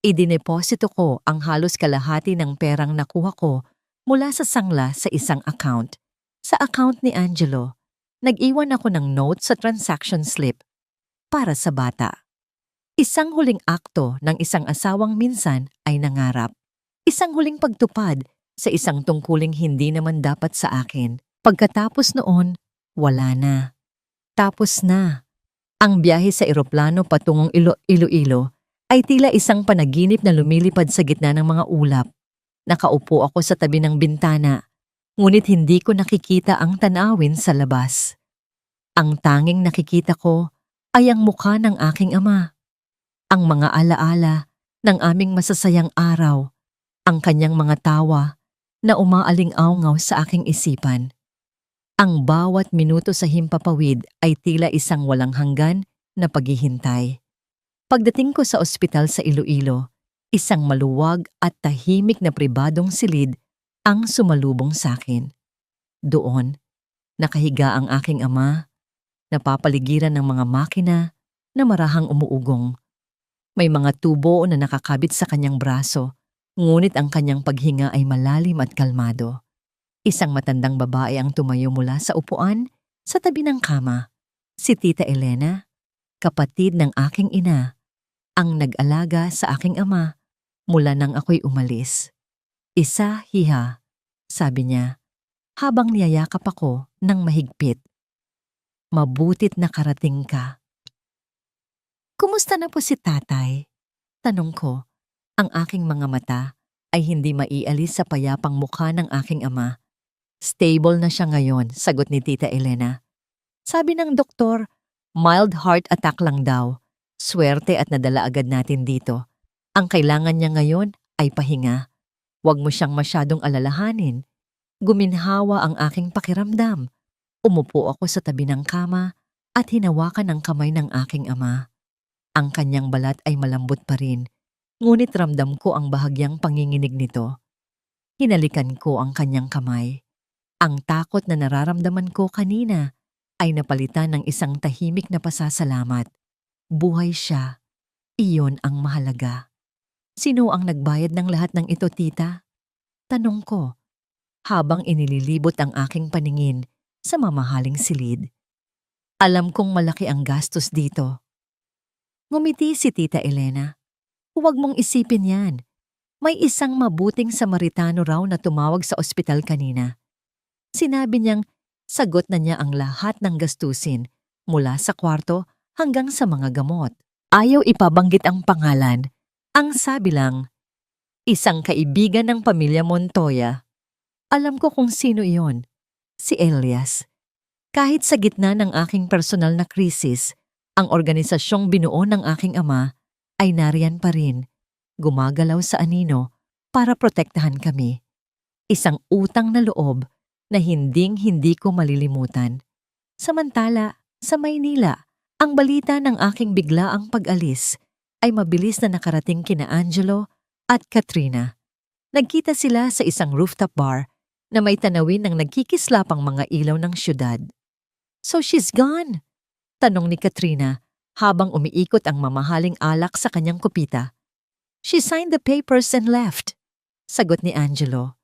Idineposito ko ang halos kalahati ng perang nakuha ko mula sa sangla sa isang account. Sa account ni Angelo, nag-iwan ako ng note sa transaction slip para sa bata. Isang huling akto ng isang asawang minsan ay nangarap. Isang huling pagtupad sa isang tungkuling hindi naman dapat sa akin. Pagkatapos noon, wala na. Tapos na. Ang biyahe sa eroplano patungong Iloilo ay tila isang panaginip na lumilipad sa gitna ng mga ulap. Nakaupo ako sa tabi ng bintana, ngunit hindi ko nakikita ang tanawin sa labas. Ang tanging nakikita ko ay ang mukha ng aking ama. Ang mga alaala ng aming masasayang araw, ang kanyang mga tawa na umaaling-awngaw sa aking isipan. Ang bawat minuto sa himpapawid ay tila isang walang hanggan na paghihintay. Pagdating ko sa ospital sa Iloilo, isang maluwag at tahimik na pribadong silid ang sumalubong sa akin. Doon, nakahiga ang aking ama, napapaligiran ng mga makina na marahang umuugong. May mga tubo na nakakabit sa kanyang braso, ngunit ang kanyang paghinga ay malalim at kalmado. Isang matandang babae ang tumayo mula sa upuan sa tabi ng kama. Si Tita Elena, kapatid ng aking ina, ang nag-alaga sa aking ama mula nang ako'y umalis. Isa, hiha, sabi niya, habang niyayakap ako ng mahigpit. Mabutit nakarating ka. Kumusta na po si tatay? Tanong ko. Ang aking mga mata ay hindi maialis sa payapang mukha ng aking ama. Stable na siya ngayon, sagot ni Tita Elena. Sabi ng doktor, mild heart attack lang daw. Swerte at nadala agad natin dito. Ang kailangan niya ngayon ay pahinga. Huwag mo siyang masyadong alalahanin. Guminhawa ang aking pakiramdam. Umupo ako sa tabi ng kama at hinawakan ang kamay ng aking ama. Ang kanyang balat ay malambot pa rin, ngunit ramdam ko ang bahagyang panginginig nito. Hinalikan ko ang kanyang kamay. Ang takot na nararamdaman ko kanina ay napalitan ng isang tahimik na pasasalamat. Buhay siya. Iyon ang mahalaga. Sino ang nagbayad ng lahat ng ito, tita? Tanong ko, habang inililibot ang aking paningin sa mamahaling silid. Alam kong malaki ang gastos dito. Ngumiti si Tita Elena. Huwag mong isipin yan. May isang mabuting Samaritano raw na tumawag sa ospital kanina. Sinabi niyang sagot na niya ang lahat ng gastusin mula sa kwarto hanggang sa mga gamot. Ayaw ipabanggit ang pangalan. Ang sabi lang, isang kaibigan ng pamilya Montoya. Alam ko kung sino iyon, si Elias. Kahit sa gitna ng aking personal na krisis, ang organisasyong binuo ng aking ama ay nariyan pa rin, gumagalaw sa anino para protektahan kami. Isang utang na loob na hinding-hindi ko malilimutan. Samantala, sa Maynila, ang balita ng aking biglaang pag-alis ay mabilis na nakarating kina Angelo at Katrina. Nagkita sila sa isang rooftop bar na may tanawin ng nagkikislapang mga ilaw ng syudad. So she's gone? Tanong ni Katrina habang umiikot ang mamahaling alak sa kanyang kupita. She signed the papers and left. Sagot ni Angelo.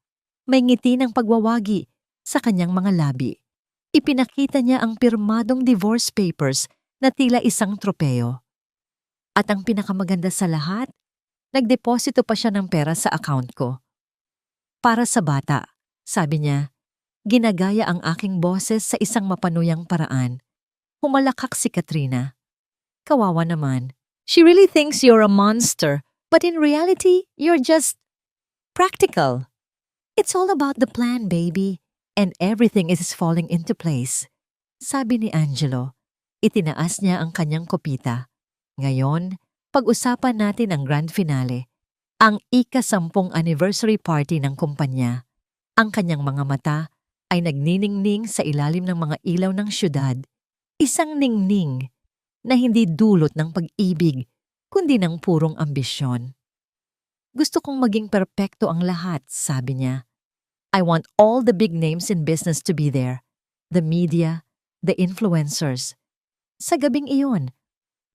May ngiti ng pagwawagi sa kanyang mga labi. Ipinakita niya ang pirmadong divorce papers na tila isang tropeo. At ang pinakamaganda sa lahat, nagdeposito pa siya ng pera sa account ko. Para sa bata, sabi niya, ginagaya ang aking boses sa isang mapanuyang paraan. Humalakak si Katrina. Kawawa naman. She really thinks you're a monster, but in reality, you're just practical. It's all about the plan, baby. And everything is falling into place. Sabi ni Angelo. Itinaas niya ang kanyang kopita. Ngayon, pag-usapan natin ang grand finale. Ang ika-10 anniversary party ng kumpanya. Ang kanyang mga mata ay nagniningning sa ilalim ng mga ilaw ng syudad. Isang ningning na hindi dulot ng pag-ibig, kundi ng purong ambisyon. Gusto kong maging perpekto ang lahat, sabi niya. I want all the big names in business to be there. The media, the influencers. Sa gabing iyon,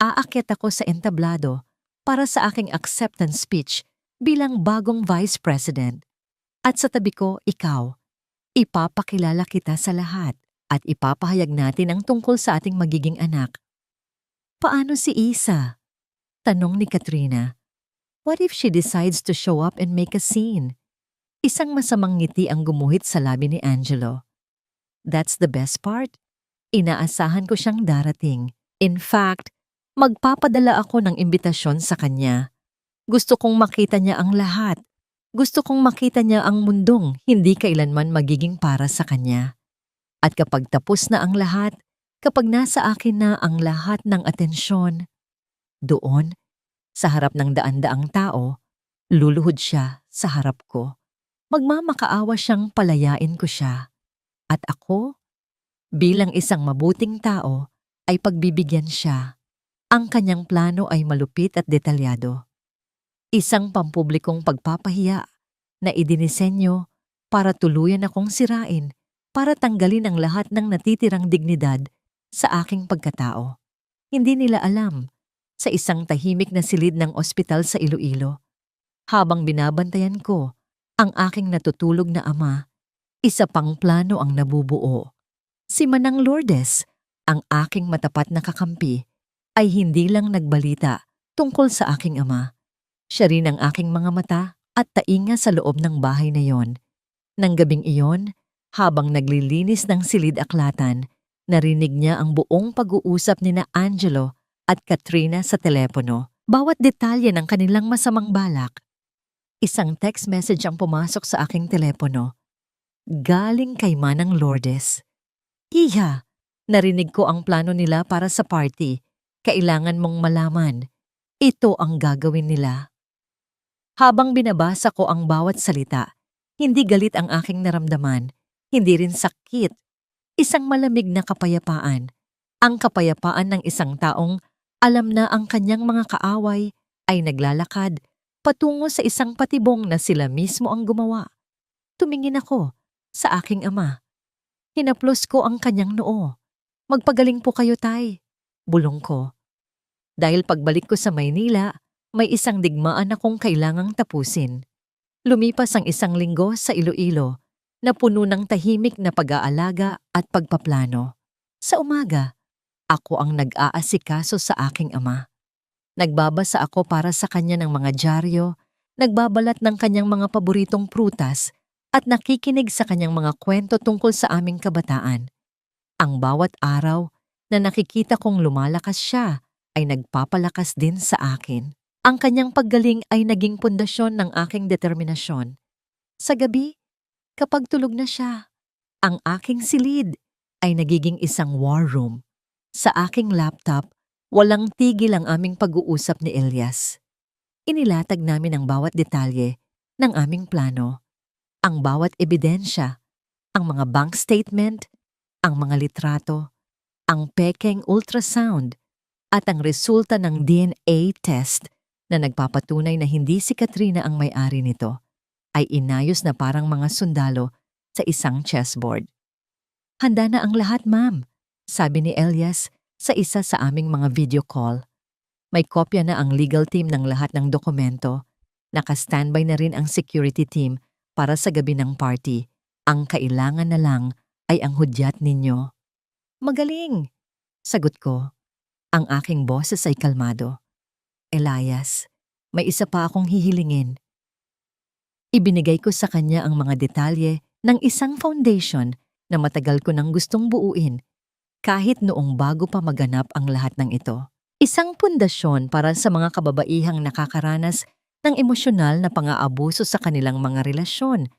aakyat ako sa entablado para sa aking acceptance speech bilang bagong vice president. At sa tabi ko, ikaw. Ipapakilala kita sa lahat at ipapahayag natin ang tungkol sa ating magiging anak. Paano si Isa? Tanong ni Katrina. What if she decides to show up and make a scene? Isang masamang ngiti ang gumuhit sa labi ni Angelo. That's the best part. Inaasahan ko siyang darating. In fact, magpapadala ako ng imbitasyon sa kanya. Gusto kong makita niya ang lahat. Gusto kong makita niya ang mundong hindi kailanman magiging para sa kanya. At kapag tapos na ang lahat, kapag nasa akin na ang lahat ng atensyon, doon, sa harap ng daan-daang tao, luluhod siya sa harap ko. Magmamakaawa siyang palayain ko siya. At ako, bilang isang mabuting tao, ay pagbibigyan siya. Ang kanyang plano ay malupit at detalyado. Isang pampublikong pagpapahiya na idinisenyo para tuluyan akong sirain, para tanggalin ang lahat ng natitirang dignidad sa aking pagkatao. Hindi nila alam, sa isang tahimik na silid ng ospital sa Iloilo, habang binabantayan ko ang aking natutulog na ama, isa pang plano ang nabubuo. Si Manang Lourdes, ang aking matapat na kakampi, ay hindi lang nagbalita tungkol sa aking ama. Siya rin ang aking mga mata at tainga sa loob ng bahay na yon. Nang gabing iyon, habang naglilinis ng silid-aklatan, narinig niya ang buong pag-uusap ni na Angelo at Katrina sa telepono. Bawat detalye ng kanilang masamang balak. Isang text message ang pumasok sa aking telepono. Galing kay Manang Lourdes. Iha, narinig ko ang plano nila para sa party. Kailangan mong malaman. Ito ang gagawin nila. Habang binabasa ko ang bawat salita, hindi galit ang aking naramdaman, hindi rin sakit. Isang malamig na kapayapaan. Ang kapayapaan ng isang taong alam na ang kanyang mga kaaway ay naglalakad patungo sa isang patibong na sila mismo ang gumawa. Tumingin ako sa aking ama. Hinaplos ko ang kanyang noo. Magpagaling po kayo, tay. Bulong ko. Dahil pagbalik ko sa Maynila, may isang digmaan akong kailangang tapusin. Lumipas ang isang linggo sa Iloilo na puno ng tahimik na pag-aalaga at pagpaplano. Sa umaga, ako ang nag-aasikaso sa aking ama. Nagbabasa ako para sa kanya ng mga dyaryo, nagbabalat ng kanyang mga paboritong prutas at nakikinig sa kanyang mga kwento tungkol sa aming kabataan. Ang bawat araw na nakikita kong lumalakas siya ay nagpapalakas din sa akin. Ang kanyang paggaling ay naging pundasyon ng aking determinasyon. Sa gabi, kapag tulog na siya, ang aking silid ay nagiging isang war room. Sa aking laptop, walang tigil ang aming pag-uusap ni Elias. Inilatag namin ang bawat detalye ng aming plano, ang bawat ebidensya, ang mga bank statement, ang mga litrato, ang pekeng ultrasound, at ang resulta ng DNA test na nagpapatunay na hindi si Katrina ang may-ari nito, ay inayos na parang mga sundalo sa isang chessboard. Handa na ang lahat, ma'am, sabi ni Elias sa isa sa aming mga video call. May kopya na ang legal team ng lahat ng dokumento. Naka-standby na rin ang security team para sa gabi ng party. Ang kailangan na lang ay ang hudyat ninyo. Magaling, sagot ko. Ang aking boses ay kalmado. Elias, may isa pa akong hihilingin. Ibinigay ko sa kanya ang mga detalye ng isang foundation na matagal ko nang gustong buuin kahit noong bago pa maganap ang lahat ng ito. Isang pundasyon para sa mga kababaihang nakakaranas ng emosyonal na pang-aabuso sa kanilang mga relasyon,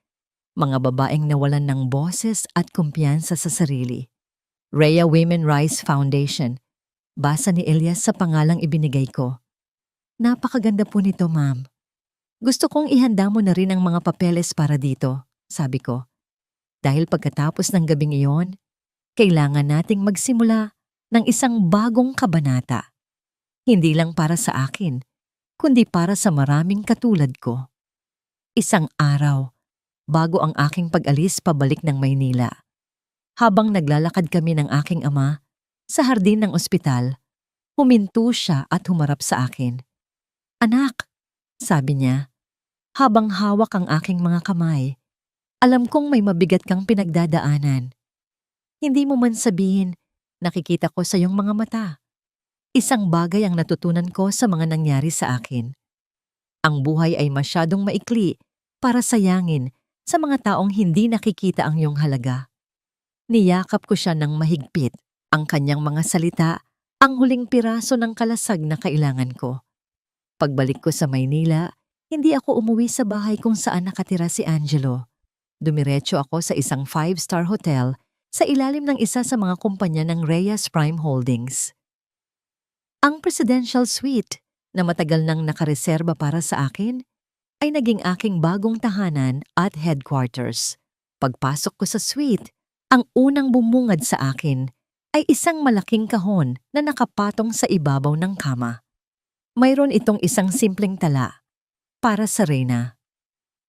mga babaeng nawalan ng boses at kumpiyansa sa sarili. Rhea Women Rise Foundation. Basa ni Elias sa pangalang ibinigay ko. Napakaganda po nito, ma'am. Gusto kong ihanda mo na rin ang mga papeles para dito, sabi ko. Dahil pagkatapos ng gabing iyon, kailangan nating magsimula ng isang bagong kabanata. Hindi lang para sa akin, kundi para sa maraming katulad ko. Isang araw, bago ang aking pag-alis pabalik ng Maynila. Habang naglalakad kami ng aking ama sa hardin ng ospital, huminto siya at humarap sa akin. Anak, sabi niya, habang hawak ang aking mga kamay, alam kong may mabigat kang pinagdadaanan. Hindi mo man sabihin, nakikita ko sa iyong mga mata. Isang bagay ang natutunan ko sa mga nangyari sa akin. Ang buhay ay masyadong maikli para sayangin sa mga taong hindi nakikita ang iyong halaga. Niyakap ko siya ng mahigpit. Ang kanyang mga salita, ang huling piraso ng kalasag na kailangan ko. Pagbalik ko sa Maynila, hindi ako umuwi sa bahay kung saan nakatira si Angelo. Dumiretso ako sa isang 5-star hotel sa ilalim ng isa sa mga kumpanya ng Reyes Prime Holdings. Ang presidential suite na matagal nang nakareserba para sa akin ay naging aking bagong tahanan at headquarters. Pagpasok ko sa suite, ang unang bumungad sa akin ay isang malaking kahon na nakapatong sa ibabaw ng kama. Mayroon itong isang simpleng tala para sa Reyna.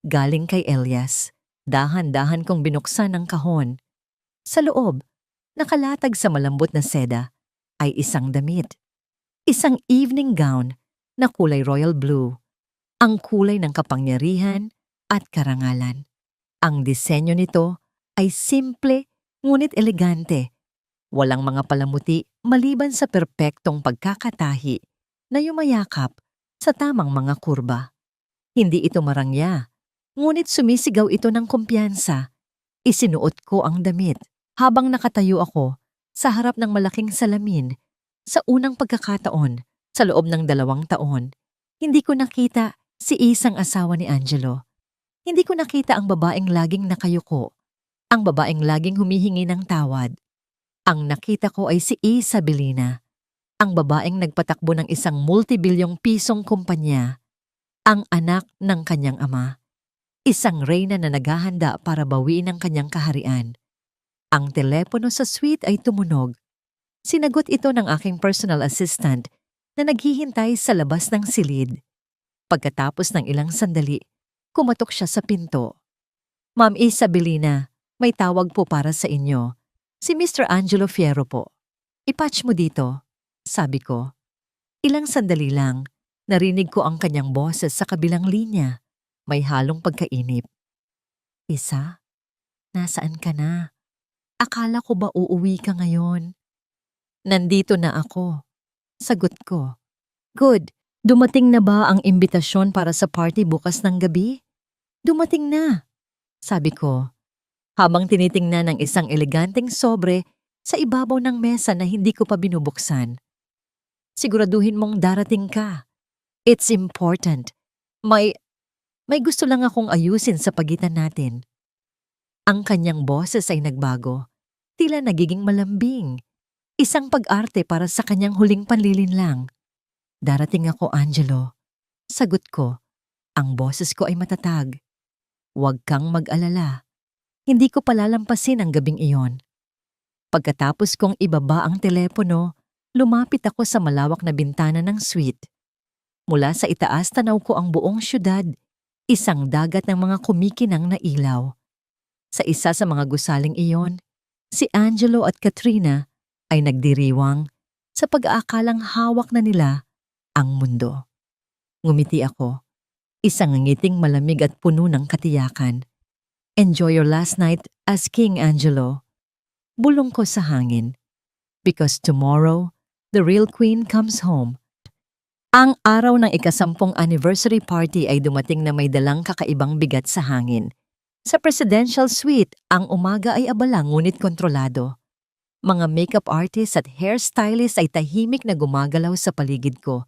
Galing kay Elias. Dahan-dahan kong binuksan ang kahon. Sa loob, nakalatag sa malambot na seda, ay isang damit. Isang evening gown na kulay royal blue. Ang kulay ng kapangyarihan at karangalan. Ang disenyo nito ay simple ngunit elegante. Walang mga palamuti maliban sa perpektong pagkakatahi na yumayakap sa tamang mga kurba. Hindi ito marangya, ngunit sumisigaw ito ng kumpiyansa. Isinuot ko ang damit habang nakatayo ako sa harap ng malaking salamin. Sa unang pagkakataon, sa loob ng 2 taon, hindi ko nakita si isang asawa ni Angelo. Hindi ko nakita ang babaeng laging nakayuko, ang babaeng laging humihingi ng tawad. Ang nakita ko ay si Isabelina, ang babaeng nagpatakbo ng isang multibilyong pisong kumpanya, ang anak ng kanyang ama. Isang reyna na naghahanda para bawiin ang kanyang kaharian. Ang telepono sa suite ay tumunog. Sinagot ito ng aking personal assistant na naghihintay sa labas ng silid. Pagkatapos ng ilang sandali, kumatok siya sa pinto. Ma'am Isabelina, may tawag po para sa inyo. Si Mr. Angelo Fierro po. I-patch mo dito, sabi ko. Ilang sandali lang, narinig ko ang kanyang boses sa kabilang linya. May halong pagkainip. Isa, nasaan ka na? Akala ko ba uuwi ka ngayon? Nandito na ako. Sagot ko. Good. Dumating na ba ang imbitasyon para sa party bukas ng gabi? Dumating na, sabi ko. Habang tinitingnan ng isang eleganteng sobre sa ibabaw ng mesa na hindi ko pa binubuksan. Siguraduhin mong darating ka. It's important. May gusto lang akong ayusin sa pagitan natin. Ang kanyang boses ay nagbago. Tila nagiging malambing. Isang pag-arte para sa kanyang huling panlilinlang. Darating ako, Angelo. Sagot ko. Ang boses ko ay matatag. Huwag kang mag-alala. Hindi ko palalampasin ang gabing iyon. Pagkatapos kong ibaba ang telepono, lumapit ako sa malawak na bintana ng suite. Mula sa itaas tanaw ko ang buong syudad, isang dagat ng mga kumikinang na ilaw. Sa isa sa mga gusaling iyon, si Angelo at Katrina ay nagdiriwang sa pag-aakalang hawak na nila ang mundo. Ngumiti ako, isang ngiting malamig at puno ng katiyakan. Enjoy your last night as King Angelo. Bulong ko sa hangin. Because tomorrow, the real queen comes home. Ang araw ng ika-10 anniversary party ay dumating na may dalang kakaibang bigat sa hangin. Sa presidential suite, ang umaga ay abala ngunit kontrolado. Mga makeup artist at hairstylist ay tahimik na gumagalaw sa paligid ko.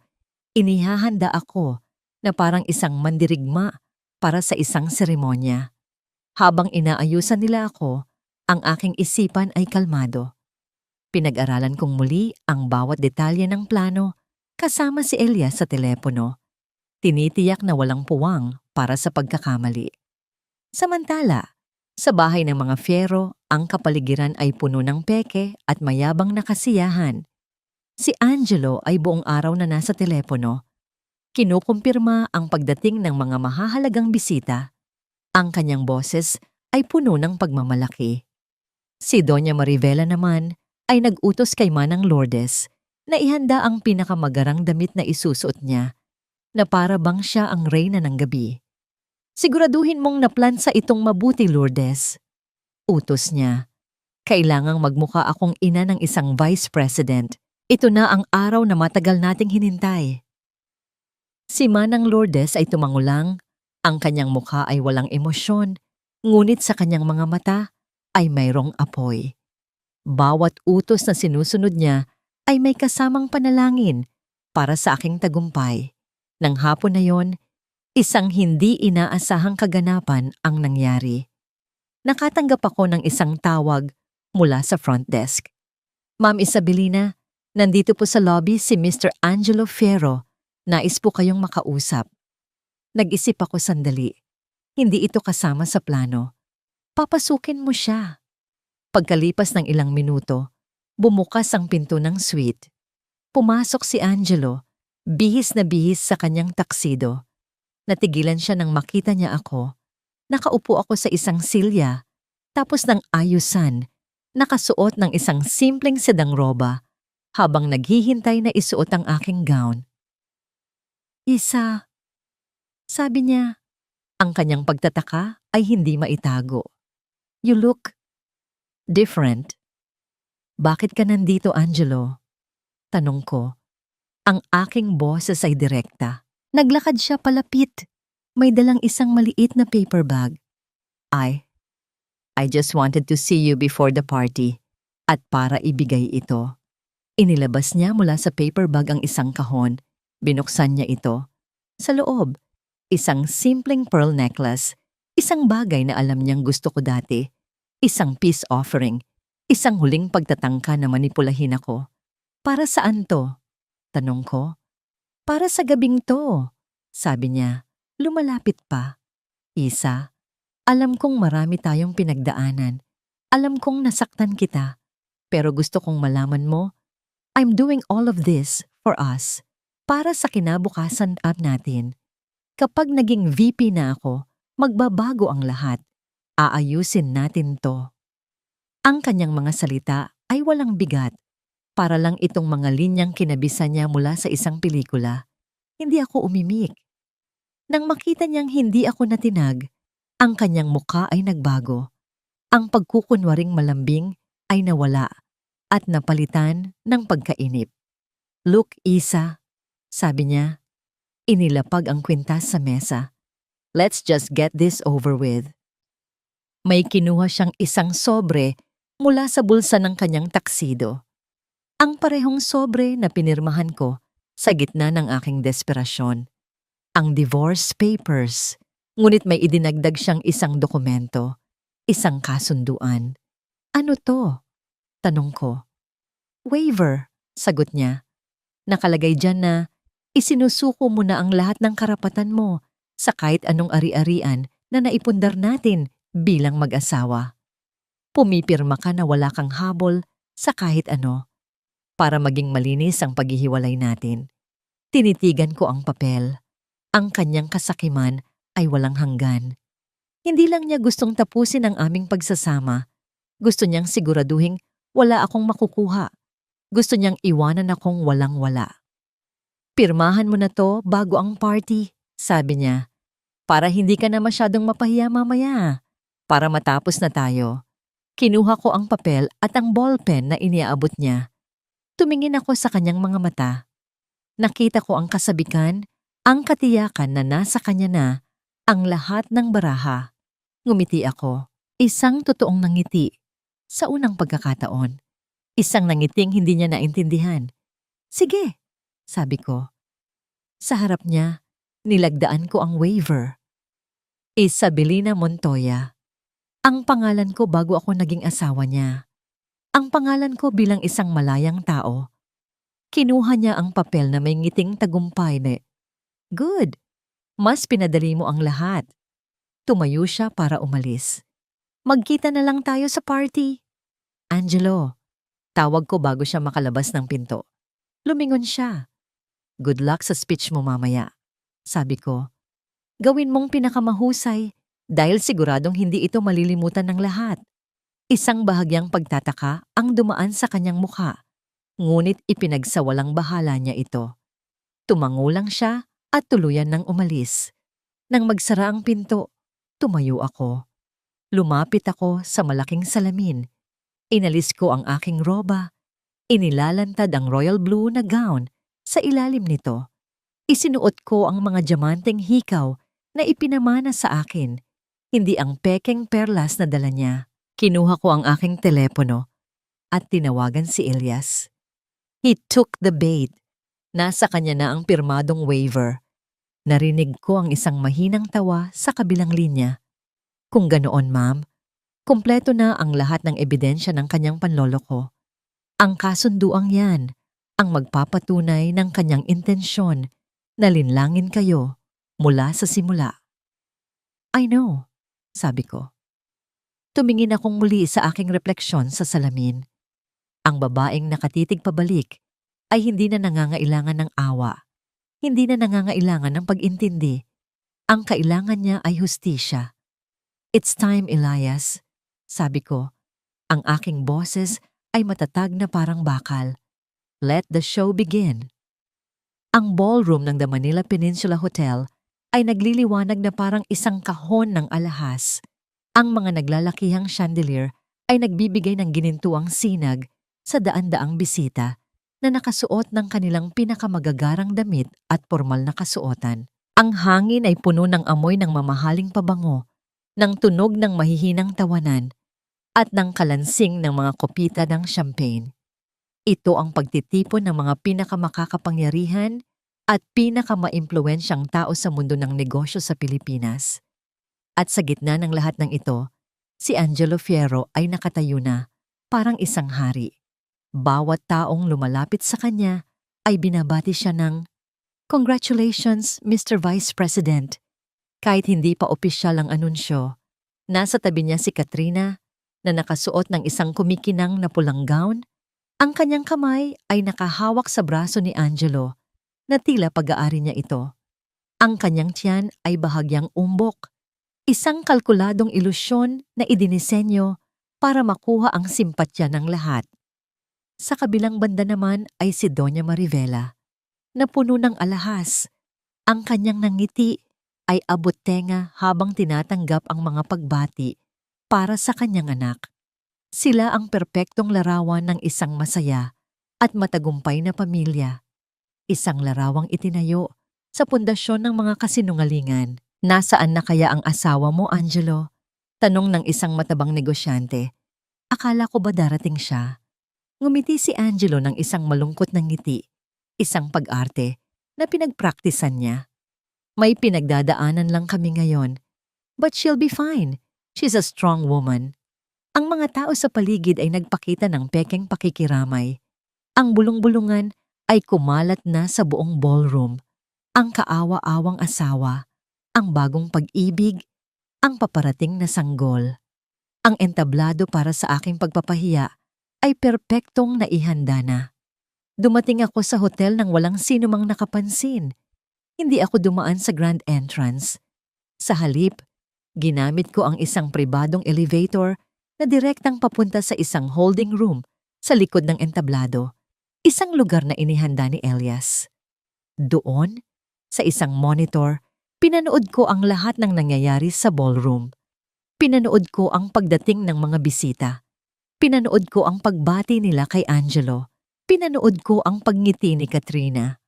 Inihahanda ako na parang isang mandirigma para sa isang seremonya. Habang inaayusan nila ako, ang aking isipan ay kalmado. Pinag-aralan kong muli ang bawat detalye ng plano kasama si Elias sa telepono. Tinitiyak na walang puwang para sa pagkakamali. Samantala, sa bahay ng mga Fierro, ang kapaligiran ay puno ng peke at mayabang na kasiyahan. Si Angelo ay buong araw na nasa telepono. Kinukumpirma ang pagdating ng mga mahahalagang bisita. Ang kanyang boses ay puno ng pagmamalaki. Si Doña Marivela naman ay nag-utos kay Manang Lourdes na ihanda ang pinakamagarang damit na isusuot niya, na para bang siya ang reyna ng gabi. Siguraduhin mong naplansa itong mabuti, Lourdes. Utos niya. Kailangang magmukha akong ina ng isang vice president. Ito na ang araw na matagal nating hinintay. Si Manang Lourdes ay tumangulang. Ang kanyang mukha ay walang emosyon, Ngunit sa kanyang mga mata ay mayroong apoy. Bawat utos na sinusunod niya ay may kasamang panalangin para sa aking tagumpay. Nang hapon na yon, isang hindi inaasahang kaganapan ang nangyari. Nakatanggap ako ng isang tawag mula sa front desk. Ma'am Isabelina, nandito po sa lobby si Mr. Angelo Fierro. Nais po kayong makausap. Nag-isip ako sandali. Hindi ito kasama sa plano. Papasukin mo siya. Pagkalipas ng ilang minuto, bumukas ang pinto ng suite. Pumasok si Angelo, bihis na bihis sa kanyang taksido. Natigilan siya nang makita niya ako. Nakaupo ako sa isang silya, tapos ng ayusan, nakasuot ng isang simpleng sedang roba habang naghihintay na isuot ang aking gown. Isa, sabi niya, ang kanyang pagtataka ay hindi maitago. You look different. Bakit ka nandito, Angelo? Tanong ko. Ang aking boses ay direkta. Naglakad siya palapit. May dalang isang maliit na paper bag. I just wanted to see you before the party. At para ibigay ito. Inilabas niya mula sa paper bag ang isang kahon. Binuksan niya ito. Sa loob, isang simpleng pearl necklace. Isang bagay na alam niyang gusto ko dati. Isang peace offering. Isang huling pagtatangka na manipulahin ako. Para saan to? Tanong ko. Para sa gabing to. Sabi niya, lumalapit pa. Isa, alam kong marami tayong pinagdaanan. Alam kong nasaktan kita. Pero gusto kong malaman mo, I'm doing all of this for us. Para sa kinabukasan natin. Kapag naging VP na ako, magbabago ang lahat. Aayusin natin to. Ang kanyang mga salita ay walang bigat. Para lang itong mga linyang kinabisan niya mula sa isang pelikula. Hindi ako umimik. Nang makita niyang hindi ako natinag, ang kanyang muka ay nagbago. Ang pagkukunwaring malambing ay nawala at napalitan ng pagkainip. Look, Isa, sabi niya. Inilapag ang kwintas sa mesa. Let's just get this over with. May kinuha siyang isang sobre mula sa bulsa ng kanyang taksido. Ang parehong sobre na pinirmahan ko sa gitna ng aking desperasyon. Ang divorce papers. Ngunit may idinagdag siyang isang dokumento, isang kasunduan. Ano to? Tanong ko. Waiver, sagot niya. Nakalagay dyan na isinusuko mo na ang lahat ng karapatan mo sa kahit anong ari-arian na naipundar natin bilang mag-asawa. Pumipirma ka na wala kang habol sa kahit ano para maging malinis ang paghihiwalay natin. Tinitigan ko ang papel. Ang kanyang kasakiman ay walang hanggan. Hindi lang niya gustong tapusin ang aming pagsasama. Gusto niyang siguraduhin wala akong makukuha. Gusto niyang iwanan akong walang-wala. Pirmahan mo na to bago ang party, sabi niya. Para hindi ka na masyadong mapahiya mamaya. Para matapos na tayo. Kinuha ko ang papel at ang ballpen na iniaabot niya. Tumingin ako sa kanyang mga mata. Nakita ko ang kasabikan, ang katiyakan na nasa kanya na ang lahat ng baraha. Ngumiti ako. Isang totoong nangiti. Sa unang pagkakataon. Isang nangiting hindi niya naintindihan. Sige, sabi ko. Sa harap niya, nilagdaan ko ang waiver. Isabelina Montoya. Ang pangalan ko bago ako naging asawa niya. Ang pangalan ko bilang isang malayang tao. Kinuha niya ang papel na may ngiting tagumpay na, Good, mas pinadali mo ang lahat. Tumayo siya para umalis. Magkita na lang tayo sa party. Angelo, tawag ko bago siya makalabas ng pinto. Lumingon siya. Good luck sa speech mo mamaya. Sabi ko, gawin mong pinakamahusay dahil siguradong hindi ito malilimutan ng lahat. Isang bahagyang pagtataka ang dumaan sa kanyang mukha, ngunit ipinagsawalang bahala niya ito. Tumango lang siya at tuluyan nang umalis. Nang magsara ang pinto, tumayo ako. Lumapit ako sa malaking salamin. Inalis ko ang aking roba. Inilalantad ang royal blue na gown sa ilalim nito. Isinuot ko ang mga diamanteng hikaw na ipinamana sa akin. hindi ang pekeng perlas na dala niya. Kinuha ko ang aking telepono at tinawagan si Elias. He took the bait. Nasa kanya na ang pirmadong waiver. Narinig ko ang isang mahinang tawa sa kabilang linya. Kung ganoon, ma'am, kumpleto na ang lahat ng ebidensya ng kanyang panloloko. Ang kasunduang yan ang magpapatunay ng kanyang intensyon na linlangin kayo mula sa simula. I know, sabi ko. Tumingin akong muli sa aking refleksyon sa salamin. Ang babaeng nakatitig pabalik ay hindi na nangangailangan ng awa. Hindi na nangangailangan ng pag-intindi. Ang kailangan niya ay hustisya. It's time, Elias, sabi ko. Ang aking boses ay matatag na parang bakal. Let the show begin. Ang ballroom ng The Manila Peninsula Hotel ay nagliliwanag na parang isang kahon ng alahas. Ang mga naglalakihang chandelier ay nagbibigay ng ginintuang sinag sa daan-daang bisita na nakasuot ng kanilang pinakamagagarang damit at formal na kasuotan. Ang hangin ay puno ng amoy ng mamahaling pabango, ng tunog ng mahihinang tawanan, at ng kalansing ng mga kopita ng champagne. Ito ang pagtitipon ng mga pinakamakakapangyarihan at pinakamaimpluwensyang tao sa mundo ng negosyo sa Pilipinas. At sa gitna ng lahat ng ito, si Angelo Fierro ay nakatayo na, parang isang hari. Bawat taong lumalapit sa kanya ay binabati siya ng, "Congratulations, Mr. Vice President." Kahit hindi pa opisyal ang anunsyo, nasa tabi niya si Katrina na nakasuot ng isang kumikinang na pulang gown. Ang kanyang kamay ay nakahawak sa braso ni Angelo na tila pag-aari niya ito. Ang kanyang tiyan ay bahagyang umbok, isang kalkuladong ilusyon na idinisenyo para makuha ang simpatya ng lahat. Sa kabilang banda naman ay si Doña Marivela, na puno ng alahas. Ang kanyang nangiti ay abot tenga habang tinatanggap ang mga pagbati para sa kanyang anak. Sila ang perpektong larawan ng isang masaya at matagumpay na pamilya. Isang larawang itinayo sa pundasyon ng mga kasinungalingan. "Nasaan na kaya ang asawa mo, Angelo?" Tanong ng isang matabang negosyante. Akala ko ba darating siya? Ngumiti si Angelo ng isang malungkot na ngiti, isang pag-arte na pinagpraktisan niya. "May pinagdadaanan lang kami ngayon. But she'll be fine. She's a strong woman." Ang mga tao sa paligid ay nagpakita ng pekeng pakikiramay. Ang bulong-bulungan ay kumalat na sa buong ballroom. Ang kaawa-awang asawa, ang bagong pag-ibig, ang paparating na sanggol. Ang entablado para sa aking pagpapahiya ay perpektong naihanda na. Dumating ako sa hotel nang walang sinumang nakapansin. Hindi ako dumaan sa grand entrance. Sa halip, ginamit ko ang isang pribadong elevator na direktang papunta sa isang holding room sa likod ng entablado, isang lugar na inihanda ni Elias. Doon, sa isang monitor, pinanood ko ang lahat ng nangyayari sa ballroom. Pinanood ko ang pagdating ng mga bisita. Pinanood ko ang pagbati nila kay Angelo. Pinanood ko ang pagngiti ni Katrina.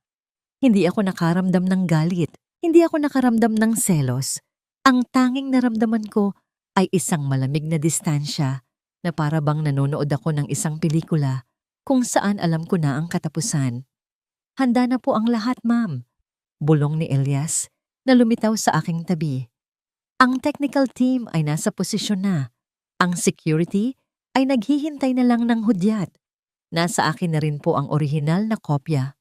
Hindi ako nakaramdam ng galit. Hindi ako nakaramdam ng selos. Ang tanging naramdaman ko ay isang malamig na distansya na para bang nanonood ako ng isang pelikula kung saan alam ko na ang katapusan. "Handa na po ang lahat, ma'am," bulong ni Elias na lumitaw sa aking tabi. Ang technical team ay nasa posisyon na. Ang security ay naghihintay na lang ng hudyat. Nasa akin na rin po ang orihinal na kopya.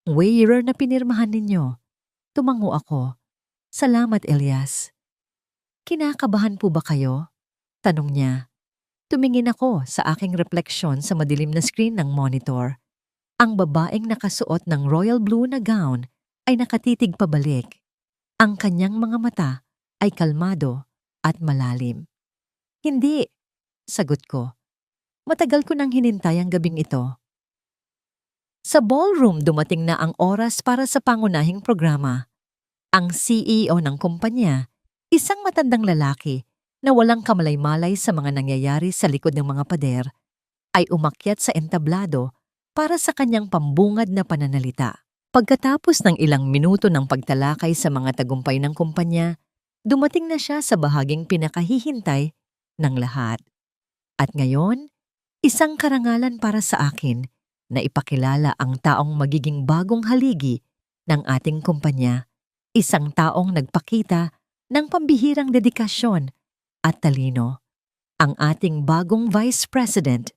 "Waiver na pinirmahan ninyo." Tumango ako. "Salamat, Elias." "Kinakabahan po ba kayo?" tanong niya. Tumingin ako sa aking refleksyon sa madilim na screen ng monitor. Ang babaeng nakasuot ng royal blue na gown ay nakatitig pabalik. Ang kanyang mga mata ay kalmado at malalim. "Hindi," sagot ko. Matagal ko nang hinintay ang gabing ito. Sa ballroom dumating na ang oras para sa pangunahing programa. Ang CEO ng kumpanya, isang matandang lalaki na walang kamalay-malay sa mga nangyayari sa likod ng mga pader, ay umakyat sa entablado para sa kanyang pambungad na pananalita. Pagkatapos ng ilang minuto ng pagtalakay sa mga tagumpay ng kumpanya, Dumating na siya sa bahaging pinakahihintay ng lahat. At ngayon, isang karangalan para sa akin na ipakilala ang taong magiging bagong haligi ng ating kumpanya, isang taong nagpakita ng pambihirang dedikasyon at talino, ang ating bagong Vice President,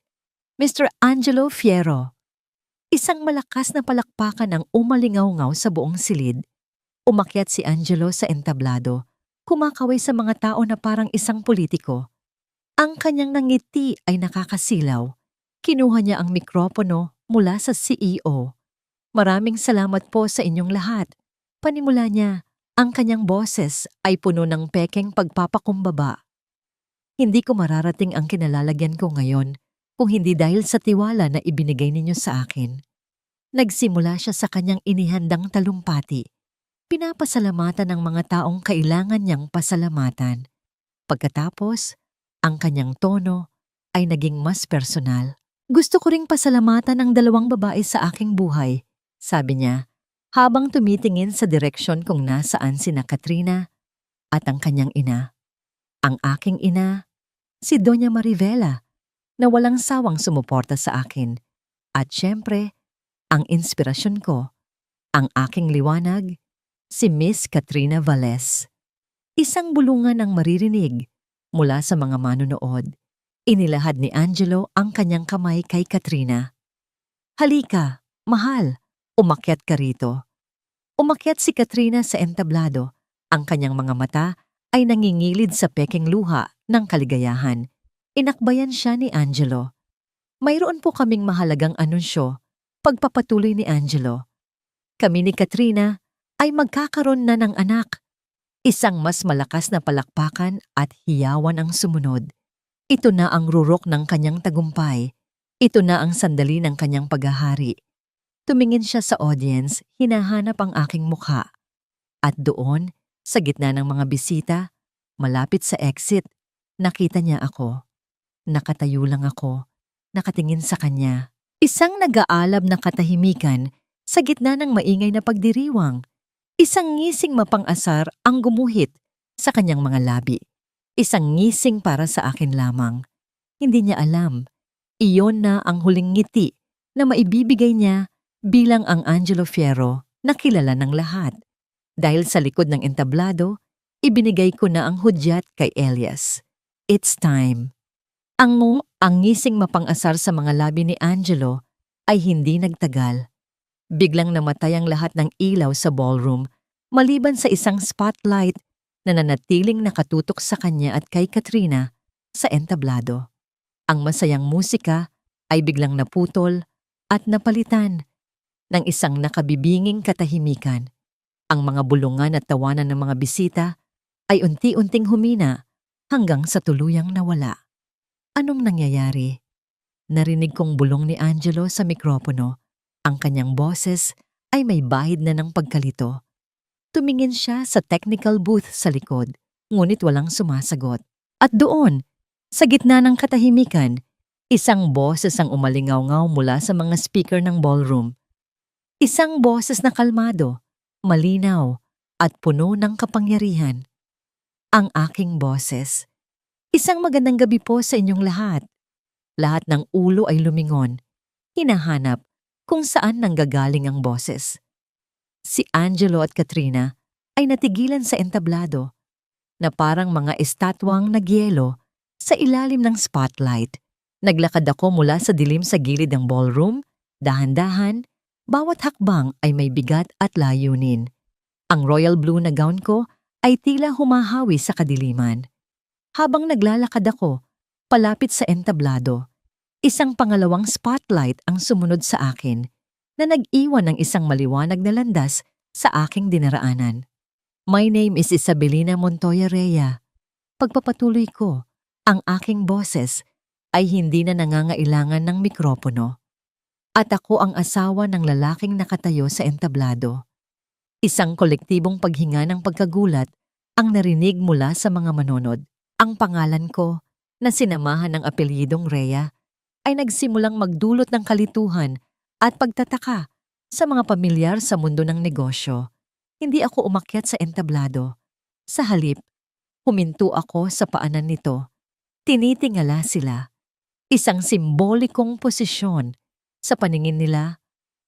Mr. Angelo Fierro. Isang malakas na palakpakan ang umalingaw-ngaw sa buong silid. Umakyat si Angelo sa entablado, kumakaway sa mga tao na parang isang politiko. Ang kanyang nangiti ay nakakasilaw. Kinuha niya ang mikropono mula sa CEO. Maraming salamat po sa inyong lahat. Panimula niya, ang kanyang boses ay puno ng pekeng pagpapakumbaba. Hindi ko mararating ang kinalalagyan ko ngayon kung hindi dahil sa tiwala na ibinigay ninyo sa akin. Nagsimula siya sa kanyang inihandang talumpati. Pinapasalamatan ng mga taong kailangan niyang pasalamatan. Pagkatapos, ang kanyang tono ay naging mas personal. Gusto ko ring pasalamatan ang dalawang babae sa aking buhay, sabi niya, habang tumitingin sa direksyon kung nasaan sina Katrina at ang kanyang ina. Ang aking ina, si Doña Marivela, na walang sawang sumuporta sa akin. At syempre, ang inspirasyon ko, ang aking liwanag, si Miss Katrina Valles. Isang bulungan ang maririnig mula sa mga manunood. Inilahad ni Angelo ang kanyang kamay kay Katrina. Halika, mahal, umakyat ka rito. Umakyat si Katrina sa entablado. Ang kanyang mga mata ay nangingilid sa peking luha ng kaligayahan. Inakbayan siya ni Angelo. Mayroon po kaming mahalagang anunsyo, pagpapatuloy ni Angelo. Kami ni Katrina ay magkakaroon na ng anak. Isang mas malakas na palakpakan at hiyawan ang sumunod. Ito na ang rurok ng kanyang tagumpay. Ito na ang sandali ng kanyang paghahari. Tumingin siya sa audience, hinahanap ang aking mukha. At doon, sa gitna ng mga bisita, malapit sa exit, nakita niya ako. Nakatayo lang ako, nakatingin sa kanya. Isang nag-aalab na katahimikan sa gitna ng maingay na pagdiriwang. Isang ngising mapang-asar ang gumuhit sa kanyang mga labi. Isang ngising para sa akin lamang. Hindi niya alam, iyon na ang huling ngiti na maibibigay niya bilang ang Angelo Fierro na kilala ng lahat. Dahil sa likod ng entablado, ibinigay ko na ang hudyat kay Elias. It's time. Ang ngising mapang-asar sa mga labi ni Angelo ay hindi nagtagal. Biglang namatay ang lahat ng ilaw sa ballroom maliban sa isang spotlight na nanatiling nakatutok sa kanya at kay Katrina sa entablado. Ang masayang musika ay biglang naputol at napalitan ng isang nakabibinging katahimikan. Ang mga bulungan at tawanan ng mga bisita ay unti-unting humina hanggang sa tuluyang nawala. Anong nangyayari? Narinig kong bulong ni Angelo sa mikropono. Ang kanyang boses ay may bahid na ng pagkalito. Tumingin siya sa technical booth sa likod, ngunit walang sumasagot. At doon, sa gitna ng katahimikan, isang boses ang umalingaw-ngaw mula sa mga speaker ng ballroom. Isang boses na kalmado, malinaw, at puno ng kapangyarihan. Ang aking boses. Isang magandang gabi po sa inyong lahat. Lahat ng ulo ay lumingon. Hinahanap kung saan nanggagaling ang boses. Si Angelo at Katrina ay natigilan sa entablado na parang mga estatwang nagyelo sa ilalim ng spotlight. Naglakad ako mula sa dilim sa gilid ng ballroom, dahan-dahan, bawat hakbang ay may bigat at layunin. Ang royal blue na gown ko ay tila humahawi sa kadiliman. Habang naglalakad ako, palapit sa entablado, isang pangalawang spotlight ang sumunod sa akin na nag-iwan ng isang maliwanag na landas sa aking dinaraanan. My name is Isabelina Montoya Rhea. Pagpapatuloy ko, ang aking boses ay hindi na nangangailangan ng mikropono. At ako ang asawa ng lalaking nakatayo sa entablado. Isang kolektibong paghinga ng pagkagulat ang narinig mula sa mga manonod. Ang pangalan ko, na sinamahan ng apelyidong Rhea, ay nagsimulang magdulot ng kalituhan at pagtataka sa mga pamilyar sa mundo ng negosyo. Hindi ako umakyat sa entablado. Sa halip, Huminto ako sa paanan nito. Tinitingala sila. Isang simbolikong posisyon. Sa paningin nila,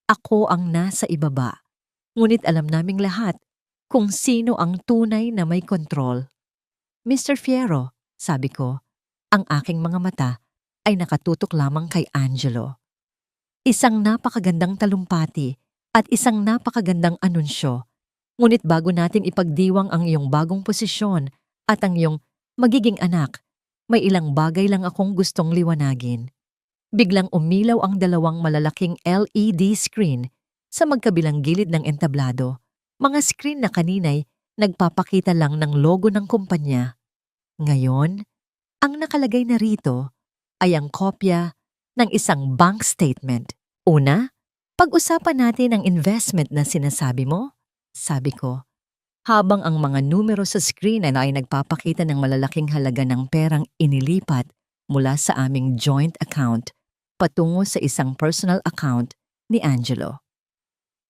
ako ang nasa ibaba. Ngunit alam naming lahat kung sino ang tunay na may kontrol. Mr. Fierro, sabi ko, ang aking mga mata ay nakatutok lamang kay Angelo. Isang napakagandang talumpati at isang napakagandang anunsyo. Ngunit bago natin ipagdiwang ang iyong bagong posisyon at ang iyong magiging anak, may ilang bagay lang akong gustong liwanagin. Biglang umilaw ang dalawang malalaking LED screen sa magkabilang gilid ng entablado. Mga screen na kanina'y nagpapakita lang ng logo ng kumpanya. Ngayon, ang nakalagay na rito ay ang kopya ng isang bank statement. Una, pag-usapan natin ang investment na sinasabi mo, sabi ko. Habang ang mga numero sa screen ay nagpapakita ng malalaking halaga ng perang inilipat mula sa aming joint account patungo sa isang personal account ni Angelo.